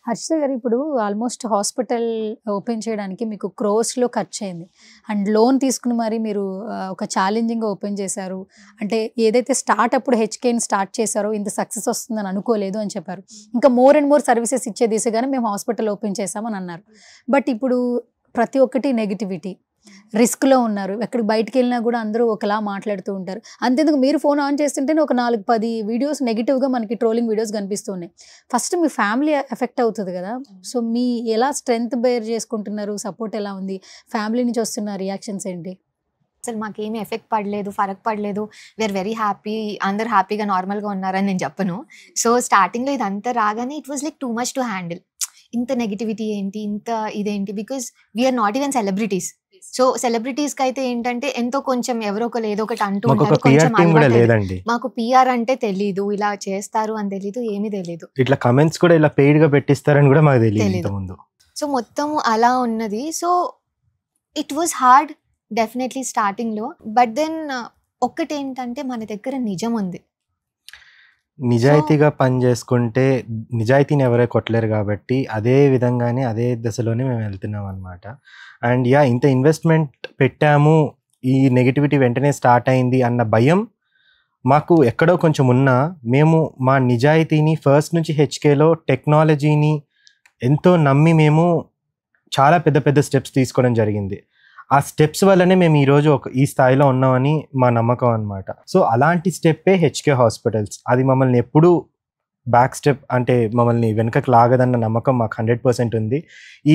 S2: హర్షిత గారు, ఇప్పుడు ఆల్మోస్ట్ హాస్పిటల్ ఓపెన్ చేయడానికి మీకు క్రోర్స్లో ఖర్చు అయింది. అండ్ లోన్ తీసుకుని మరి మీరు ఒక ఛాలెంజింగ్గా ఓపెన్ చేశారు. అంటే ఏదైతే అప్పుడు హెచ్కేని స్టార్ట్ చేశారో ఇంత సక్సెస్ వస్తుందని అనుకోలేదు అని చెప్పారు. ఇంకా మోర్ అండ్ మోర్ సర్వీసెస్ ఇచ్చే దిశగానే మేము హాస్పిటల్ ఓపెన్ చేశామని అన్నారు. బట్ ఇప్పుడు ప్రతి ఒక్కటి నెగిటివిటీ, రిస్క్లో ఉన్నారు. ఎక్కడికి బయటకు వెళ్ళినా కూడా అందరూ ఒకలా మాట్లాడుతూ ఉంటారు. అంతేందుకు మీరు ఫోన్ ఆన్ చేస్తుంటేనే ఒక 4-10 వీడియోస్ నెగిటివ్గా మనకి ట్రోలింగ్ వీడియోస్ కనిపిస్తున్నాయి. ఫస్ట్ మీ ఫ్యామిలీ ఎఫెక్ట్ అవుతుంది కదా. సో మీ ఎలా స్ట్రెంగ్త్ బేర్ చేసుకుంటున్నారు? సపోర్ట్ ఎలా ఉంది? ఫ్యామిలీ నుంచి వస్తున్న రియాక్షన్స్ ఏంటి?
S5: అసలు మాకేమీ ఎఫెక్ట్ పడలేదు, ఫరక్ పడలేదు. వీఆర్ వెరీ హ్యాపీ, అందరు హ్యాపీగా నార్మల్గా ఉన్నారని నేను చెప్పను. సో స్టార్టింగ్లో ఇదంతా రాగానే it was like too much to handle. ఇంత నెగిటివిటీ ఏంటి, ఇంత ఇదేంటి, because we are not even celebrities. So celebrities కి అయితే ఏంటంటే ఎంతో కొంచెం ఎవరో ఒకరు ఏదో ఒకటి అంటూ ఉంటారు. కొంచెం మాకు పిఆర్ అంటే తెలీదు, ఇలా చేస్తారు అని తెలీదు, ఏమీ తెలీదు.
S4: ఇట్లా కమెంట్స్ కూడా ఇలా పెయిడ్ గా పెట్టిస్తారని కూడా మాకు తెలియదు.
S5: సో మొత్తం అలా ఉన్నది. So it was hard definitely starting లో. బట్ దెన్ ఒక్కటి ఏంటంటే మన దగ్గర నిజం ఉంది.
S4: నిజాయితీగా పని చేసుకుంటే నిజాయితీని ఎవరే కొట్టలేరు కాబట్టి అదే విధంగానే అదే దశలోనే మేము వెళ్తున్నాం అనమాట. అండ్ ఇంత ఇన్వెస్ట్మెంట్ పెట్టాము, ఈ నెగిటివిటీ వెంటనే స్టార్ట్ అయింది అన్న భయం మాకు ఎక్కడో కొంచెం ఉన్నా, మేము మా నిజాయితీని ఫస్ట్ నుంచి హెచ్కేలో టెక్నాలజీని ఎంతో నమ్మి మేము చాలా పెద్ద పెద్ద స్టెప్స్ తీసుకోవడం జరిగింది. ఆ స్టెప్స్ వల్లనే మేము ఈరోజు ఈ స్థాయిలో ఉన్నామని మా నమ్మకం అనమాట. సో అలాంటి స్టెప్పే హెచ్కే హాస్పిటల్స్. అది మమ్మల్ని ఎప్పుడూ బ్యాక్ స్టెప్ అంటే మమ్మల్ని వెనకకు లాగదన్న నమ్మకం మాకు 100% ఉంది.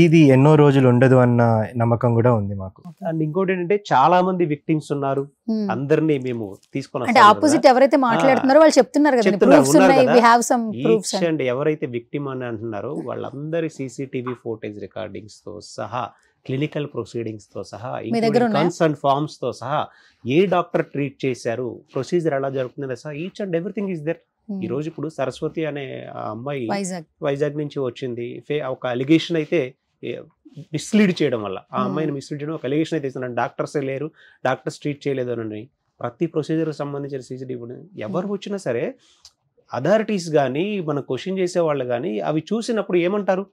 S4: ఇది ఎన్నో రోజులు ఉండదు అన్న నమ్మకం కూడా ఉంది మాకు.
S3: అండ్ ఇంకోటి ఏంటంటే చాలా మంది విక్టిమ్స్ ఉన్నారు. అందరినీ మేము తీసుకొని
S2: అంటే ఆపోజిట్ ఎవరైతే మాట్లాడుతున్నారో వాళ్ళు చెప్తున్నారు కదా, ప్రూఫ్స్ ఉన్నాయి, we have some proofs.
S3: And ఎవరైతే విక్టిమ్ అని అంటున్నారో వాళ్ళందరి సీసీటీవీ ఫోటేజ్ రికార్డింగ్స్ తో సహా, క్లినికల్ ప్రొసీడింగ్స్ తో సహా, కన్సర్న్ ఫార్మ్స్ తో సహా, ఏ డాక్టర్ ట్రీట్ చేశారు, ప్రొసీజర్ ఎలా జరుగుతుందో సహా, each and everything is there. ఈ రోజు ఇప్పుడు సరస్వతి అనే అమ్మాయి వైజాగ్ నుంచి వచ్చింది. ఒక అలిగేషన్ అయితే మిస్లీడ్ చేయడం వల్ల ఆ అమ్మాయిని మిస్లీడ్ చేయడం ఒక అలిగేషన్ అయితే ఇస్తున్నాడు. డాక్టర్సే లేరు, డాక్టర్స్ ట్రీట్ చేయలేదు అని ప్రతి ప్రొసీజర్ సంబంధించిన సీసీటీవీ ఎవరు వచ్చినా సరే అథారిటీస్ కానీ మన క్వశ్చన్ చేసే వాళ్ళు కానీ అవి చూసినప్పుడు ఏమంటారు?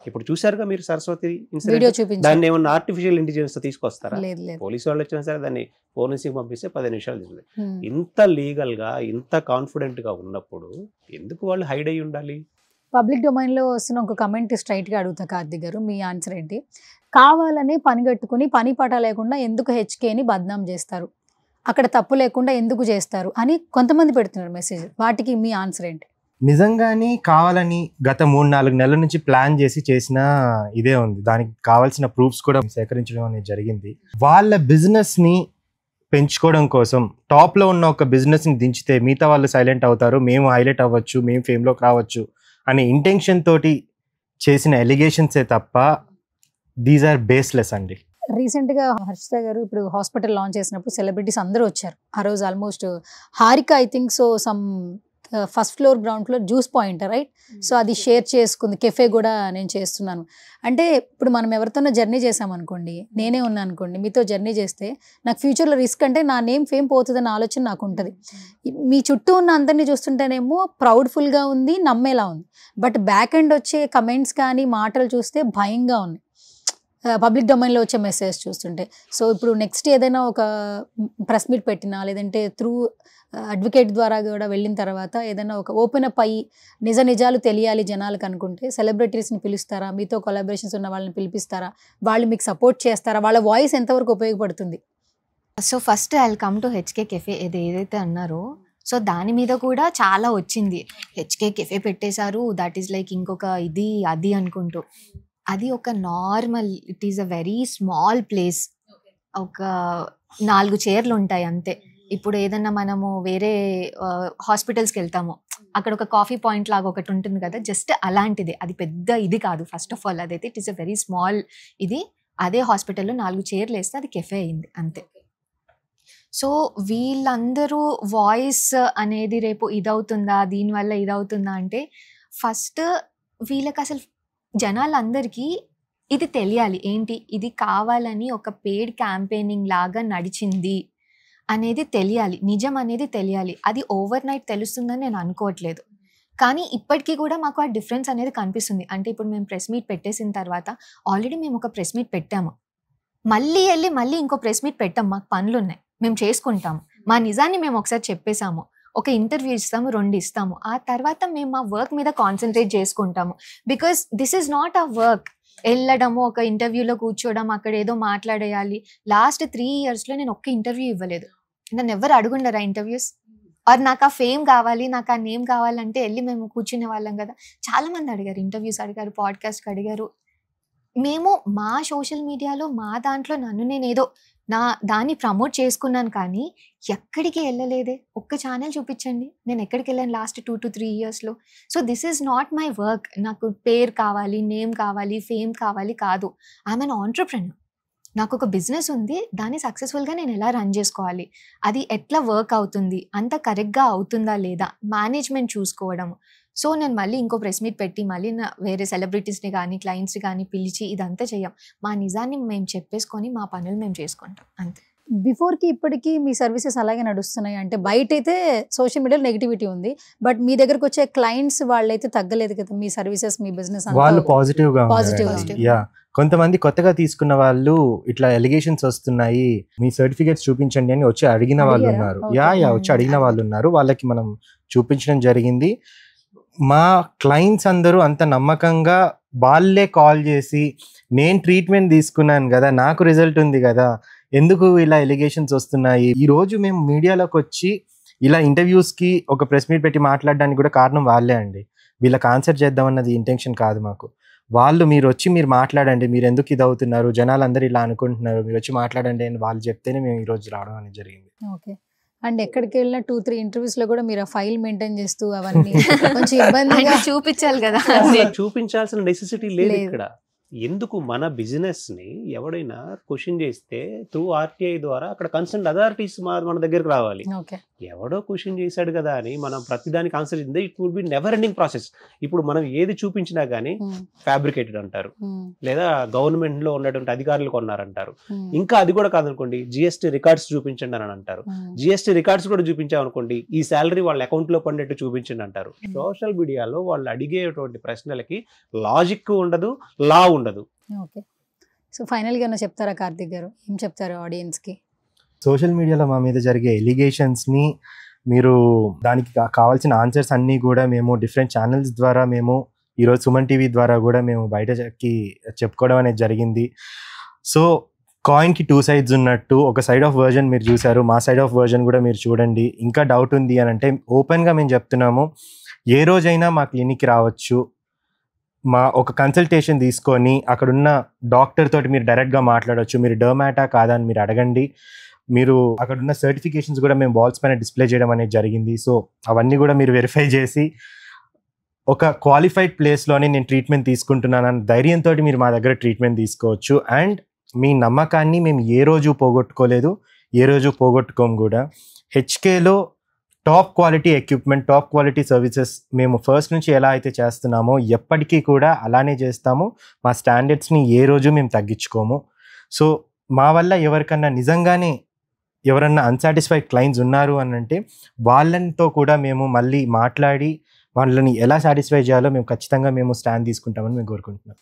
S3: ఇప్పుడు చూసారుగా మీరు సరస్వతి ఇన్సిడెంట్, దాన్ని ఏమన్నా ఆర్టిఫిషియల్ ఇంటెలిజెన్స్ పోలీసుకొస్తారా? పోలీసు వాళ్ళు వచ్చినా సరే దాన్ని ఫోరెన్సిక్ పంపిస్తే 10 నిమిషాలు తీసుకుంది. ఇంత లీగల్ గా ఇంత కాన్ఫిడెంట్ గా ఉన్నప్పుడు ఎందుకు వాళ్ళు హైడ్ అయ్యి ఉండాలి?
S2: పబ్లిక్ డొమైన్ లో వస్తున్న ఒక కమెంట్ స్ట్రైట్ గా అడుగుతా కార్తిక్ గారు, మీ ఆన్సర్ ఏంటి? కావాలని పని కట్టుకుని పని పాట లేకుండా ఎందుకు హెచ్కేని బద్నాం చేస్తారు, అక్కడ తప్పు లేకుండా ఎందుకు చేస్తారు అని కొంతమంది పెడుతున్నారు మెసేజ్. వాటికి మీ ఆన్సర్ ఏంటి?
S4: నిజంగానే కావాలని గత 3-4 నెలల నుంచి ప్లాన్ చేసిన ఇదే ఉంది. దానికి కావాల్సిన ప్రూఫ్స్ కూడా సేకరించడం అనేది జరిగింది. వాళ్ళ బిజినెస్ ని పెంచుకోవడం కోసం టాప్లో ఉన్న ఒక బిజినెస్ని దించితే మిగతా వాళ్ళు సైలెంట్ అవుతారు, మేము హైలైట్ అవ్వచ్చు, మేము ఫేమ్లోకి రావచ్చు అనే ఇంటెన్షన్ తోటి చేసిన ఎలిగేషన్సే తప్ప దీస్ ఆర్ బేస్లెస్ అండి.
S2: రీసెంట్గా హర్షిత గారు ఇప్పుడు హాస్పిటల్ లాంచ్ చేసినప్పుడు సెలబ్రిటీస్ అందరూ వచ్చారు. ఆ రోజు almost Harika I think so some first floor ground floor juice point right, so అది షేర్ చేసుకుంది. కెఫే కూడా నేను చేస్తున్నాను అంటే ఇప్పుడు మనం ఎవరితోనో జర్నీ చేసామనుకోండి, నేనే ఉన్నాను అనుకోండి, మీతో జర్నీ చేస్తే నాకు ఫ్యూచర్లో రిస్క్ అంటే నా నేమ్ ఫేమ్ పోతుందన్న ఆలోచన నాకు ఉంటుంది. మీ చుట్టూ ఉన్న అందరినీ చూస్తుంటేనేమో ప్రౌడ్ఫుల్గా ఉంది, నమ్మేలా ఉంది. బట్ బ్యాక్ ఎండ్ వచ్చే కమెంట్స్ కానీ మాటలు చూస్తే భయంగా ఉన్నాయి, పబ్లిక్ డొమైన్లో వచ్చే మెసేజ్ చూస్తుంటే. సో ఇప్పుడు నెక్స్ట్ ఏదైనా ఒక ప్రెస్ మీట్ పెట్టినా లేదంటే త్రూ అడ్వకేట్ ద్వారా కూడా వెళ్ళిన తర్వాత ఏదైనా ఒక ఓపెన్ అప్ అయ్యి నిజాలు తెలియాలి జనాలకు అనుకుంటే సెలబ్రిటీస్ని పిలుస్తారా, మీతో కొలాబరేషన్స్ ఉన్న వాళ్ళని పిలిపిస్తారా, వాళ్ళు మీకు సపోర్ట్ చేస్తారా, వాళ్ళ వాయిస్ ఎంతవరకు ఉపయోగపడుతుంది?
S5: So first I will come to HK cafe. ఏదైతే అన్నారో సో దాని మీద కూడా చాలా వచ్చింది. హెచ్కే కెఫే పెట్టేశారు, దట్ ఈస్ లైక్ ఇంకొక ఇది అది అనుకుంటూ. అది ఒక normal, it is a very small place. ఒక 4 చైర్లు ఉంటాయి అంతే. ఇప్పుడు ఏదన్నా మనము వేరే హాస్పిటల్స్కి వెళ్తాము, అక్కడ ఒక కాఫీ పాయింట్ లాగా ఒకటి ఉంటుంది కదా, జస్ట్ అలాంటిది. అది పెద్ద ఇది కాదు ఫస్ట్ ఆఫ్ ఆల్. అదైతే it is a very small ఇది. అదే హాస్పిటల్లో 4 చైర్లు వేస్తే అది కెఫే అయింది అంతే. సో వీళ్ళందరూ వాయిస్ అనేది రేపు ఇదవుతుందా, దీనివల్ల ఇదవుతుందా అంటే ఫస్ట్ వీళ్ళకి అసలు జనాలందరికీ ఇది తెలియాలి. ఏంటి ఇది కావాలని ఒక పెయిడ్ క్యాంపెయినింగ్ లాగా నడిచింది అనేది తెలియాలి, నిజం అనేది తెలియాలి. అది ఓవర్ నైట్ తెలుస్తుందని నేను అనుకోవట్లేదు, కానీ ఇప్పటికీ కూడా మాకు ఆ డిఫరెన్స్ అనేది కనిపిస్తుంది. అంటే ఇప్పుడు మేము ప్రెస్ మీట్ పెట్టేసిన తర్వాత ఆల్రెడీ మేము ఒక ప్రెస్ మీట్ పెట్టాము, మళ్ళీ ఇంకో ప్రెస్ మీట్ పెట్టాము, మాకు పనులు ఉన్నాయి, మేము చేసుకుంటాము, మా నిజాన్ని మేము ఒకసారి చెప్పేశాము, ఒక ఇంటర్వ్యూ ఇస్తాము, 2 ఇస్తాము, ఆ తర్వాత మేము మా వర్క్ మీద కాన్సన్ట్రేట్ చేసుకుంటాము. Because this is not a work. వెళ్ళడము, ఒక ఇంటర్వ్యూలో కూర్చోవడం, అక్కడ ఏదో మాట్లాడేయాలి. లాస్ట్ 3 yearsలో నేను ఒక్క ఇంటర్వ్యూ ఇవ్వలేదు. నన్ను ఎవరు అడుగుండరా ఇంటర్వ్యూస్, ఆర్ నాకు ఆ ఫేమ్ కావాలి, నాకు ఆ నేమ్ కావాలంటే వెళ్ళి మేము కూర్చునే వాళ్ళం కదా. చాలామంది అడిగారు, ఇంటర్వ్యూస్ అడిగారు, పాడ్కాస్ట్ అడిగారు. మేము మా సోషల్ మీడియాలో మా దాంట్లో నన్ను నేనేదో దాన్ని ప్రమోట్ చేసుకున్నాను, కానీ ఎక్కడికి వెళ్ళలేదే. ఒక్క ఛానల్ చూపించండి నేను ఎక్కడికి వెళ్ళాను లాస్ట్ 2 to 3 yearsలో. So this is not my work. నాకు పేరు కావాలి, నేమ్ కావాలి, ఫేమ్ కావాలి కాదు. I'm an entrepreneur. నాకు ఒక బిజినెస్ ఉంది, దాన్ని సక్సెస్ఫుల్గా నేను ఎలా రన్ చేసుకోవాలి, అది ఎట్లా వర్క్ అవుతుంది, అంత కరెక్ట్గా అవుతుందా లేదా, మేనేజ్మెంట్ చూసుకోవడం. సో నేను మళ్ళీ ఇంకో ప్రెస్ మీట్ పెట్టి మళ్ళీ వేరే సెలబ్రిటీస్ని కానీ క్లయింట్స్ని కానీ పిలిచి ఇదంతా చెయ్యం. మా నిజాన్ని మేము చెప్పేసుకొని మా పనులు మేము చేసుకుంటాం అంతే.
S2: బిఫోర్కి ఇప్పటికీ మీ సర్వీసెస్ అలాగే నడుస్తున్నాయి అంటే? బయట అయితే సోషల్ మీడియాలో నెగిటివిటీ ఉంది, బట్ మీ దగ్గరకు వచ్చే క్లయింట్స్ వాళ్ళైతే తగ్గలేదు కదా, మీ సర్వీసెస్ మీ బిజినెస్
S4: వాళ్ళు పాజిటివ్గా
S2: పాజిటివ్.
S4: యా, కొంతమంది కొత్తగా తీసుకున్న వాళ్ళు ఇట్లా ఎలిగేషన్స్ వస్తున్నాయి, మీ సర్టిఫికేట్స్ చూపించండి అని వచ్చి అడిగిన వాళ్ళు ఉన్నారు. వచ్చి అడిగిన వాళ్ళు ఉన్నారు, వాళ్ళకి మనం చూపించడం జరిగింది. మా క్లయింట్స్ అందరూ అంత నమ్మకంగా వాళ్ళే కాల్ చేసి నేను ట్రీట్మెంట్ తీసుకున్నాను కదా, నాకు రిజల్ట్ ఉంది కదా, ఎందుకు ఇలా ఎలిగేషన్స్ వస్తున్నాయి. ఈరోజు మేము మీడియాలోకి వచ్చి ఇలా ఇంటర్వ్యూస్కి ఒక ప్రెస్ మీట్ పెట్టి మాట్లాడడానికి కూడా కారణం వాళ్ళే అండి. వీళ్ళకి ఆన్సర్ చేద్దామన్నది ఇంటెన్షన్ కాదు మాకు. వాళ్ళు మీరు వచ్చి మీరు మాట్లాడండి, మీరు ఎందుకు ఇది అవుతున్నారు, జనాలు అందరూ ఇలా అనుకుంటున్నారు, మీరు వచ్చి మాట్లాడండి అని వాళ్ళు చెప్తేనే మేము ఈరోజు రావడం అనేది జరిగింది.
S2: ఓకే. అండ్ ఎక్కడికి వెళ్ళినా 2-3 ఇంటర్వ్యూస్లో కూడా మీరు ఆ ఫైల్ మెయింటైన్ చేస్తూ అవన్నీ కొంచెం ఇబ్బందిగా
S5: చూపించాలి కదా.
S3: చూపించాల్సిన నెసెసిటీ లేదు ఇక్కడ. ఎందుకు మన బిజినెస్ని ఎవడైనా క్వశ్చన్ చేస్తే త్రూ ఆర్టీఐ ద్వారా అక్కడ కన్సర్న్ అథారిటీస్ మన దగ్గరికి రావాలి. ఎవడో క్వశ్చన్ చేశాడు కదా అని మనం ప్రతిదానికి ఆన్సర్ ఇస్తే it would be never ending process. ఇప్పుడు మనం ఏది చూపించినా కానీ ఫ్యాబ్రికేటెడ్ అంటారు, లేదా గవర్నమెంట్ లో ఉన్నటువంటి అధికారులు కొన్నారంటారు. ఇంకా అది కూడా కాదనుకోండి, జిఎస్టీ రికార్డ్స్ చూపించండి అని అంటారు. జిఎస్టీ రికార్డ్స్ కూడా చూపించామనుకోండి, ఈ శాలరీ వాళ్ళ అకౌంట్ లో పడినట్టు చూపించండి అంటారు. సోషల్ మీడియాలో వాళ్ళు అడిగేటువంటి ప్రశ్నలకి లాజిక్ ఉండదు, లా ఉండదు.
S2: ఓకే. సో ఫైనల్గా ఏమైనా చెప్తారా కార్తిక్ గారు, ఏం చెప్తారు ఆడియన్స్కి?
S4: సోషల్ మీడియాలో మా మీద జరిగే ఎలిగేషన్స్ని మీరు దానికి కావాల్సిన ఆన్సర్స్ అన్నీ కూడా మేము డిఫరెంట్ ఛానల్స్ ద్వారా మేము ఈరోజు సుమన్ టీవీ ద్వారా కూడా మేము బయటకి చెప్పుకోవడం అనేది జరిగింది. సో కాయిన్కి 2 sides ఉన్నట్టు ఒక సైడ్ ఆఫ్ వర్జన్ మీరు చూసారు, మా సైడ్ ఆఫ్ వర్జన్ కూడా మీరు చూడండి. ఇంకా డౌట్ ఉంది అని అంటే ఓపెన్గా మేము చెప్తున్నాము, ఏ రోజైనా మా క్లినిక్కి రావచ్చు, మా ఒక కన్సల్టేషన్ తీసుకొని అక్కడున్న డాక్టర్ తోటి మీరు డైరెక్ట్గా మాట్లాడవచ్చు. మీరు డర్మాటా కాదా అని మీరు అడగండి. మీరు అక్కడ ఉన్న సర్టిఫికేషన్స్ కూడా మేము వాల్స్ పైన డిస్ప్లే చేయడం అనేది జరిగింది. సో అవన్నీ కూడా మీరు వెరిఫై చేసి ఒక క్వాలిఫైడ్ ప్లేస్లోనే నేను ట్రీట్మెంట్ తీసుకుంటున్నానని ధైర్యంతో మీరు మా దగ్గర ట్రీట్మెంట్ తీసుకోవచ్చు. అండ్ మీ నమ్మకాన్ని మేము ఏ రోజు పోగొట్టుకోలేదు, ఏ రోజు పోగొట్టుకోము కూడా. హెచ్కేలో top quality equipment, top quality services మేము ఫస్ట్ నుంచి ఎలా అయితే చేస్తున్నామో ఎప్పటికీ కూడా అలానే చేస్తాము. మా స్టాండర్డ్స్ని ఏ రోజు మేము తగ్గించుకోము. సో మా వల్ల ఎవరికన్నా నిజంగానే ఎవరన్నా అన్సాటిస్ఫైడ్ క్లయింట్స్ ఉన్నారు అని అంటే వాళ్ళతో కూడా మేము మళ్ళీ మాట్లాడి వాళ్ళని ఎలా సాటిస్ఫై చేయాలో మేము ఖచ్చితంగా మేము స్టాండ్ తీసుకుంటామని మేము కోరుకుంటున్నాం.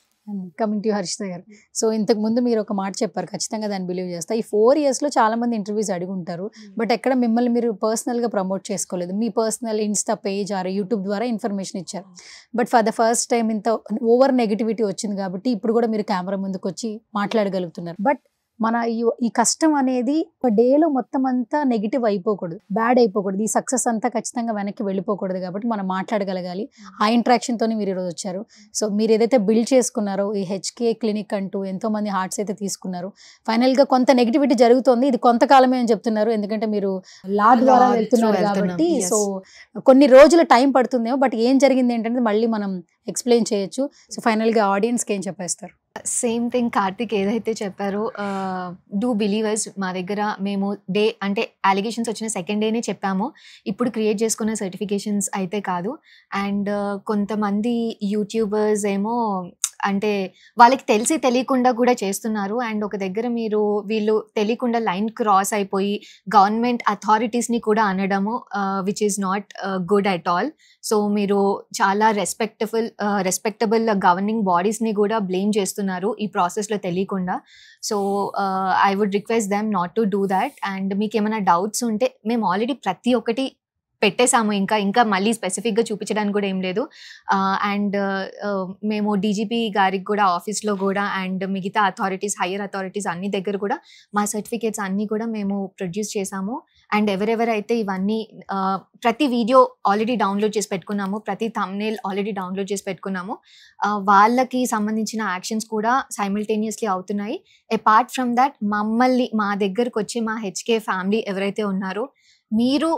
S2: కమింగ్ టు హర్షిత గారు, సో ఇంతకు ముందు మీరు ఒక మాట చెప్పారు, ఖచ్చితంగా దాన్ని బిలీవ్ చేస్తా. ఈ 4 yearsలో చాలా మంది ఇంటర్వ్యూస్ అడుగుంటారు, బట్ ఎక్కడ మిమ్మల్ని మీరు పర్సనల్గా ప్రమోట్ చేసుకోలేదు. మీ personal insta page or YouTube ద్వారా ఇన్ఫర్మేషన్ ఇచ్చారు. But for the first time ఇంత ఓవర్ నెగిటివిటీ వచ్చింది కాబట్టి ఇప్పుడు కూడా మీరు కెమెరా ముందుకు వచ్చి మాట్లాడగలుగుతున్నారు. బట్ మన ఈ కష్టం అనేది ఒక డేలో మొత్తం అంతా నెగిటివ్ అయిపోకూడదు, బ్యాడ్ అయిపోకూడదు, ఈ సక్సెస్ అంతా ఖచ్చితంగా వెనక్కి వెళ్ళిపోకూడదు. కాబట్టి మనం మాట్లాడగలగాలి. ఆ ఇంట్రాక్షన్తోనే మీరు ఈరోజు వచ్చారు. సో మీరు ఏదైతే బిల్డ్ చేసుకున్నారో ఈ హెచ్కే క్లినిక్ అంటూ ఎంతోమంది హార్ట్స్ అయితే తీసుకున్నారు. ఫైనల్గా కొంత నెగిటివిటీ జరుగుతోంది, ఇది కొంతకాలమే అని చెప్తున్నారు, ఎందుకంటే మీరు లా ద్వారా వెళ్తున్నారు కాబట్టి. సో కొన్ని రోజుల టైం పడుతుందేమో, బట్ ఏం జరిగింది ఏంటంటే మళ్ళీ మనం ఎక్స్ప్లెయిన్ చేయొచ్చు. సో ఫైనల్గా ఆడియన్స్కి ఏం చెప్పేస్తారు?
S5: సేమ్ థింగ్ కార్తిక్ ఏదైతే చెప్పారో, డూ బిలీవర్స్. మా దగ్గర మేము డే అంటే అలిగేషన్స్ వచ్చిన సెకండ్ డేనే చెప్పాము, ఇప్పుడు క్రియేట్ చేసుకున్న సర్టిఫికేషన్స్ అయితే కాదు. అండ్ కొంతమంది యూట్యూబర్స్ ఏమో అంటే వాళ్ళకి తెలిసి తెలియకుండా కూడా చేస్తున్నారు. అండ్ ఒక దగ్గర వీళ్ళు తెలియకుండా లైన్ క్రాస్ అయిపోయి గవర్నమెంట్ అథారిటీస్ని కూడా అనడము, which is not good at all. So మీరు చాలా రెస్పెక్టబుల్ గవర్నింగ్ బాడీస్ని కూడా బ్లేమ్ చేస్తున్నారు ఈ ప్రాసెస్లో తెలియకుండా. So I would request them not to do that. And మీకు ఏమైనా డౌట్స్ ఉంటే మేము ఆల్రెడీ ప్రతి ఒక్కటి పెట్టేసాము, ఇంకా మళ్ళీ స్పెసిఫిక్గా చూపించడానికి కూడా ఏం లేదు. అండ్ మేము డీజీపీ గారికి కూడా ఆఫీస్లో కూడా అండ్ మిగతా అథారిటీస్, హయ్యర్ అథారిటీస్ అన్ని దగ్గర కూడా మా సర్టిఫికేట్స్ అన్నీ కూడా మేము ప్రొడ్యూస్ చేసాము. అండ్ ఎవరెవరైతే ఇవన్నీ ప్రతి వీడియో ఆల్రెడీ డౌన్లోడ్ చేసి పెట్టుకున్నాము, ప్రతి థంబ్నెయిల్ ఆల్రెడీ డౌన్లోడ్ చేసి పెట్టుకున్నాము, వాళ్ళకి సంబంధించిన యాక్షన్స్ కూడా సైమిల్టేనియస్లీ అవుతున్నాయి. అపార్ట్ ఫ్రమ్ దాట్ మా దగ్గరకు వచ్చి మా హెచ్కే ఫ్యామిలీ ఎవరైతే ఉన్నారో మీరు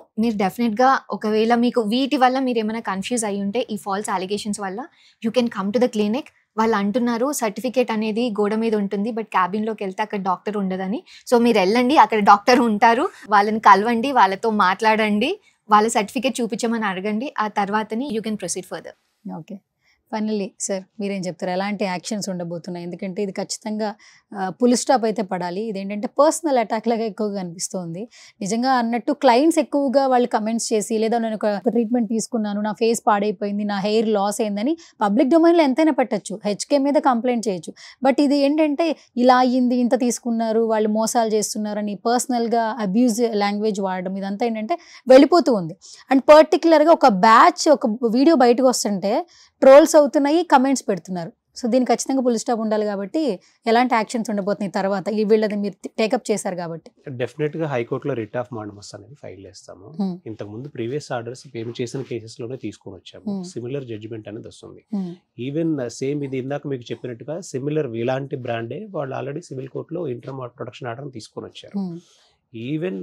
S5: డెఫినెట్గా ఒకవేళ మీకు వీటి వల్ల మీరు ఏమైనా కన్ఫ్యూజ్ అయ్యి ఉంటే ఈ ఫాల్స్ అలిగేషన్స్ వల్ల you can come to the clinic. వాళ్ళు అంటున్నారు సర్టిఫికేట్ అనేది గోడ మీద ఉంటుంది, బట్ క్యాబిన్లోకి వెళ్తే అక్కడ డాక్టర్ ఉండదని. సో మీరు వెళ్ళండి, అక్కడ డాక్టర్ ఉంటారు, వాళ్ళని కలవండి, వాళ్ళతో మాట్లాడండి, వాళ్ళ సర్టిఫికేట్ చూపించమని అడగండి. ఆ తర్వాతని you can proceed further.
S2: Okay, finally sir మీరేం చెప్తారు? ఎలాంటి యాక్షన్స్ ఉండబోతున్నాయి? ఎందుకంటే ఇది ఖచ్చితంగా పుల్ స్టాప్ అయితే పడాలి. ఇదేంటంటే పర్సనల్ అటాక్ లాగా ఎక్కువగా అనిపిస్తుంది. నిజంగా అన్నట్టు క్లయింట్స్ ఎక్కువగా వాళ్ళు కమెంట్స్ చేసి, లేదా నేను ఒక ట్రీట్మెంట్ తీసుకున్నాను, నా ఫేస్ పాడైపోయింది, నా హెయిర్ లాస్ అయిందని పబ్లిక్ డొమైన్లో ఎంతైనా పెట్టచ్చు, హెచ్కే మీద కంప్లైంట్ చేయొచ్చు. బట్ ఇది ఏంటంటే ఇలా అయ్యింది, ఇంత తీసుకున్నారు, వాళ్ళు మోసాలు చేస్తున్నారని పర్సనల్గా అబ్యూజ్ లాంగ్వేజ్ వాడడం, ఇదంతా ఏంటంటే వెళ్ళిపోతూ ఉంది. అండ్ పర్టికులర్గా ఒక బ్యాచ్ ఒక వీడియో బయటకు వస్తుంటే ట్రోల్స్ అవుతున్నాయి, కమెంట్స్ పెడుతున్నారు. సో దీనికి ఖచ్చితంగా పుల్ స్టాప్ ఉండాలి. కాబట్టి ఎలాంటి యాక్షన్స్ ఉండబోతున్నాయి తర్వాత వీళ్ళది మీరు టేకప్ చేశారు కాబట్టి?
S3: డెఫినెట్గా హైకోర్టులో రిట్ ఆఫ్ మాండమస్ అనేది ఫైల్ చేస్తాము. ఇంతకుముందు ప్రీవియస్ ఆర్డర్స్ మేము చేసిన కేసెస్లోనే తీసుకొని వచ్చాము. సిమిలర్ జడ్జిమెంట్ అనేది వస్తుంది. ఈవెన్ సేమ్ ఇది ఇందాక మీకు చెప్పినట్టుగా సిమిలర్ ఇలాంటి బ్రాండే వాళ్ళు ఆల్రెడీ సివిల్ కోర్టులో ఇంటర్మ్ ప్రొడక్షన్ ఆర్డర్ తీసుకొని వచ్చారు. ఈవెన్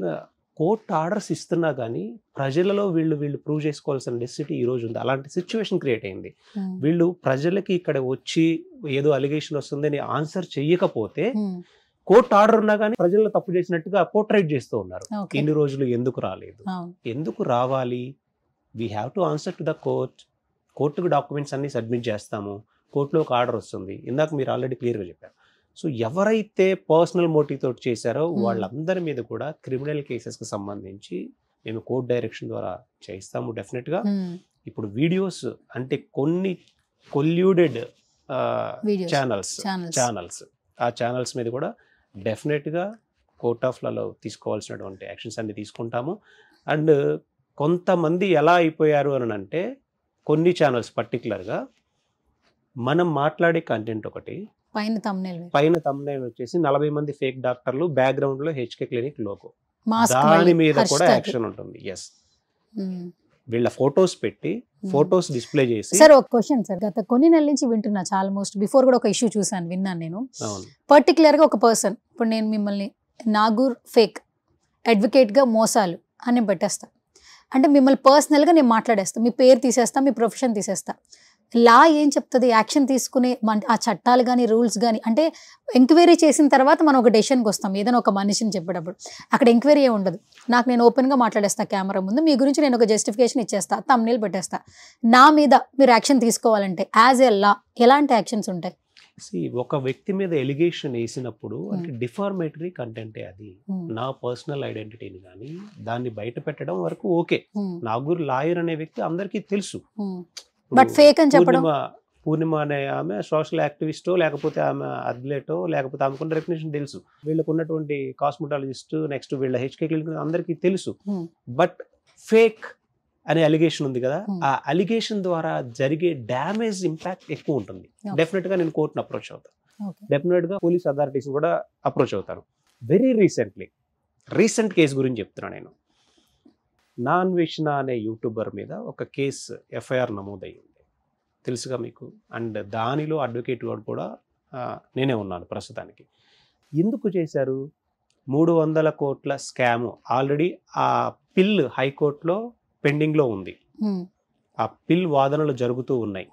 S3: కోర్ట్ ఆర్డర్స్ ఇస్తున్నా కానీ ప్రజలలో వీళ్ళు ప్రూవ్ చేసుకోవాల్సిన నెసెసిటీ ఈ రోజు ఉంది. అలాంటి సిచ్యువేషన్ క్రియేట్ అయింది. వీళ్ళు ప్రజలకి ఇక్కడ వచ్చి ఏదో అలిగేషన్ వస్తుందని ఆన్సర్ చెయ్యకపోతే కోర్ట్ ఆర్డర్ ఉన్నా కానీ ప్రజల్లో తప్పు చేసినట్టుగా పోర్ట్రైట్ చేస్తూ ఉన్నారు. ఇన్ని రోజులు ఎందుకు రాలేదు, ఎందుకు రావాలి? We have to answer to the court. కోర్టుకు డాక్యుమెంట్స్ అన్ని సబ్మిట్ చేస్తాము, కోర్టులో ఒక ఆర్డర్ వస్తుంది. ఇందాక మీరు ఆల్రెడీ క్లియర్గా చెప్పారు. సో ఎవరైతే పర్సనల్ మోటివ్ తోటి చేశారో వాళ్ళందరి మీద కూడా క్రిమినల్ కేసెస్కి సంబంధించి మేము కోర్ట్ డైరెక్షన్ ద్వారా చేయిస్తాము డెఫినెట్గా. ఇప్పుడు వీడియోస్ అంటే కొన్ని కొల్యూడెడ్ ఛానల్స్ ఆ ఛానల్స్ మీద కూడా డెఫినెట్గా కోర్ట్ ఆఫ్ లాలో తీసుకోవాల్సినటువంటి యాక్షన్స్ అన్ని తీసుకుంటాము. అండ్ కొంతమంది ఎలా అయిపోయారు అని అంటే కొన్ని ఛానల్స్ పర్టికులర్గా మనం మాట్లాడే కంటెంట్ ఒకటి, పైన తమ్నెయిల్ వచ్చేసి 40 మంది ఫేక్ డాక్టర్లు, బ్యాక్గ్రౌండ్ లో హెచ్కే క్లినిక్ లోగో, దాని మీద కూడా యాక్షన్ ఉంటుంది. ఎస్, వీళ్ళ ఫోటోస్ పెట్టి ఫోటోస్ డిస్ప్లే చేసి.
S2: సార్ ఒక క్వశ్చన్ సార్, గత కొన్ని నెలల నుంచి వింటున్నా, ఆల్మోస్ట్ బిఫోర్ కూడా ఒక ఇష్యూ విన్నాను నేను. పర్టికులర్ గా ఒక పర్సన్, ఇప్పుడు నేను మిమ్మల్ని నాగూర్ ఫేక్ అడ్వకేట్గా మోసాలు అని నేను పెట్టేస్తా. అంటే మిమ్మల్ని పర్సనల్గా నేను మాట్లాడేస్తా, మీ పేరు తీసేస్తా, మీ ప్రొఫెషన్ తీసేస్తా. లా ఏం చెప్తుంది, యాక్షన్ తీసుకునే ఆ చట్టాలు కానీ రూల్స్ కానీ, అంటే ఎంక్వైరీ చేసిన తర్వాత మనం ఒక డెసిషన్కి వస్తాం ఏదైనా ఒక మనిషిని చెప్పేటప్పుడు. అక్కడ ఎంక్వైరీ ఏ ఉండదు. నాకు నేను ఓపెన్గా మాట్లాడేస్తా కెమెరా ముందు, మీ గురించి నేను ఒక జస్టిఫికేషన్ ఇచ్చేస్తా, థంబ్నెయిల్ పెట్టేస్తా. నా మీద మీరు యాక్షన్ తీసుకోవాలంటే యాజ్ ఎ లా ఎలాంటి యాక్షన్స్ ఉంటాయి?
S3: ఒక వ్యక్తి మీద ఎలిగేషన్ వేసినప్పుడు అంటే డిఫార్మేటరీ కంటెంటే అది. నా పర్సనల్ ఐడెంటిటీని కానీ దాన్ని బయట పెట్టడం వరకు ఓకే. నాగూర్ లాయర్ అనే వ్యక్తి అందరికీ తెలుసు.
S2: బట్ ఫేక్ అని చెప్పడం,
S3: పూర్ణిమ అనే ఆమె సోషల్ యాక్టివిస్టో లేకపోతే ఆమె అథ్లెటో లేకపోతే ఆమెకున్న రెప్యుటేషన్ తెలుసు. వీళ్ళకు ఉన్నటువంటి కాస్మెటాలజిస్ట్, నెక్స్ట్ వీళ్ళ హెచ్కే క్లినిక్ అందరికీ తెలుసు. బట్ ఫేక్ అనే అలిగేషన్ ఉంది కదా, ఆ అలిగేషన్ ద్వారా జరిగే డ్యామేజ్ ఇంపాక్ట్ ఎక్కువ ఉంటుంది. డెఫినెట్ గా నేను కోర్టును అప్రోచ్ అవుతాను, డెఫినెట్ గా పోలీస్ అథారిటీస్ కూడా అప్రోచ్ అవుతాను. వెరీ రీసెంట్ కేసు గురించి చెప్తున్నాను నేను. నాన్వేషణ అనే యూట్యూబర్ మీద ఒక కేసు ఎఫ్ఐఆర్ నమోదయ్యింది, తెలుసుగా మీకు. అండ్ దానిలో అడ్వకేట్ కూడా నేనే ఉన్నాను ప్రస్తుతానికి. ఎందుకు చేశారు? 300 కోట్ల స్కామ్ ఆల్రెడీ ఆ పిల్ హైకోర్టులో పెండింగ్లో ఉంది. ఆ పిల్ వాదనలు జరుగుతూ ఉన్నాయి.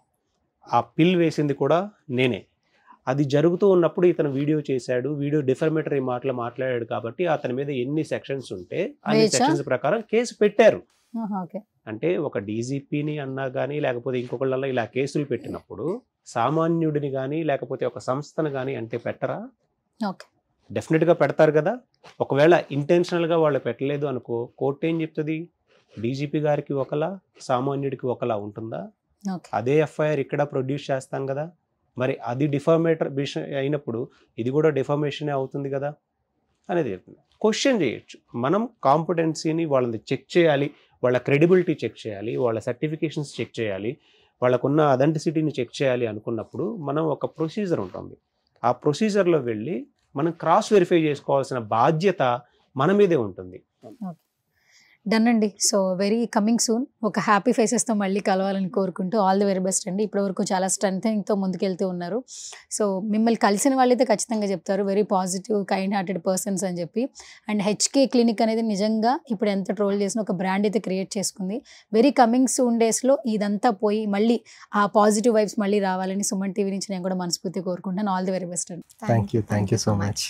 S3: ఆ పిల్ వేసింది కూడా నేనే. అది జరుగుతూ ఉన్నప్పుడు ఇతను వీడియో చేశాడు, వీడియో డిఫర్మేటరీ మాటలు మాట్లాడాడు కాబట్టి అతని మీద ఎన్ని సెక్షన్స్ ఉంటే అన్ని సెక్షన్స్ ప్రకారం కేసు పెట్టారు. అంటే ఒక డీజీపీని అన్నా కానీ లేకపోతే ఇంకొకళ్ళ ఇలా కేసులు పెట్టినప్పుడు సామాన్యుడిని కానీ లేకపోతే ఒక సంస్థను కానీ అంటే పెట్టరా? డెఫినెట్గా పెడతారు కదా. ఒకవేళ ఇంటెన్షనల్గా వాళ్ళు పెట్టలేదు అనుకో, కోర్టు ఏం చెప్తుంది? డీజీపీ గారికి ఒకలా, సామాన్యుడికి ఒకలా ఉంటుందా? అదే ఎఫ్ఐఆర్ ఇక్కడ ప్రొడ్యూస్ చేస్తాం కదా, మరి అది డిఫామేటర్ అయినప్పుడు ఇది కూడా డిఫామేషనే అవుతుంది కదా అనేది చెప్తుంది. క్వశ్చన్ చేయొచ్చు మనం, కాంపిటెన్సీని వాళ్ళని చెక్ చేయాలి, వాళ్ళ క్రెడిబిలిటీ చెక్ చేయాలి, వాళ్ళ సర్టిఫికేషన్స్ చెక్ చేయాలి, వాళ్ళకున్న అథెంటిసిటీని చెక్ చేయాలి అనుకున్నప్పుడు మనం ఒక ప్రొసీజర్ ఉంటుంది. ఆ ప్రొసీజర్లో వెళ్ళి మనం క్రాస్ వెరిఫై చేసుకోవాల్సిన బాధ్యత మన మీదే ఉంటుంది.
S2: డన్ అండి. So very coming soon. ఒక హ్యాపీ ఫేసెస్తో మళ్ళీ కలవాలని కోరుకుంటూ ఆల్ ది వెరీ బెస్ట్ అండి. ఇప్పటివరకు చాలా స్ట్రెంథెనింగ్తో ముందుకెళ్తూ ఉన్నారు. సో మిమ్మల్ని కలిసిన వాళ్ళైతే ఖచ్చితంగా చెప్తారు very positive kind hearted persons అని చెప్పి. అండ్ హెచ్కే క్లినిక్ అనేది నిజంగా ఇప్పుడు ఎంత ట్రోల్ చేసినా ఒక బ్రాండ్ అయితే క్రియేట్ చేసుకుంది. వెరీ కమింగ్ సూన్ డేస్లో ఇదంతా పోయి మళ్ళీ ఆ పాజిటివ్ వైబ్స్ మళ్ళీ రావాలని సుమన్ టీవీ నుంచి నేను కూడా మనస్ఫూర్తి కోరుకుంటాను. ఆల్ ది వెరీ బెస్ట్ అండి.
S4: Thank you so much.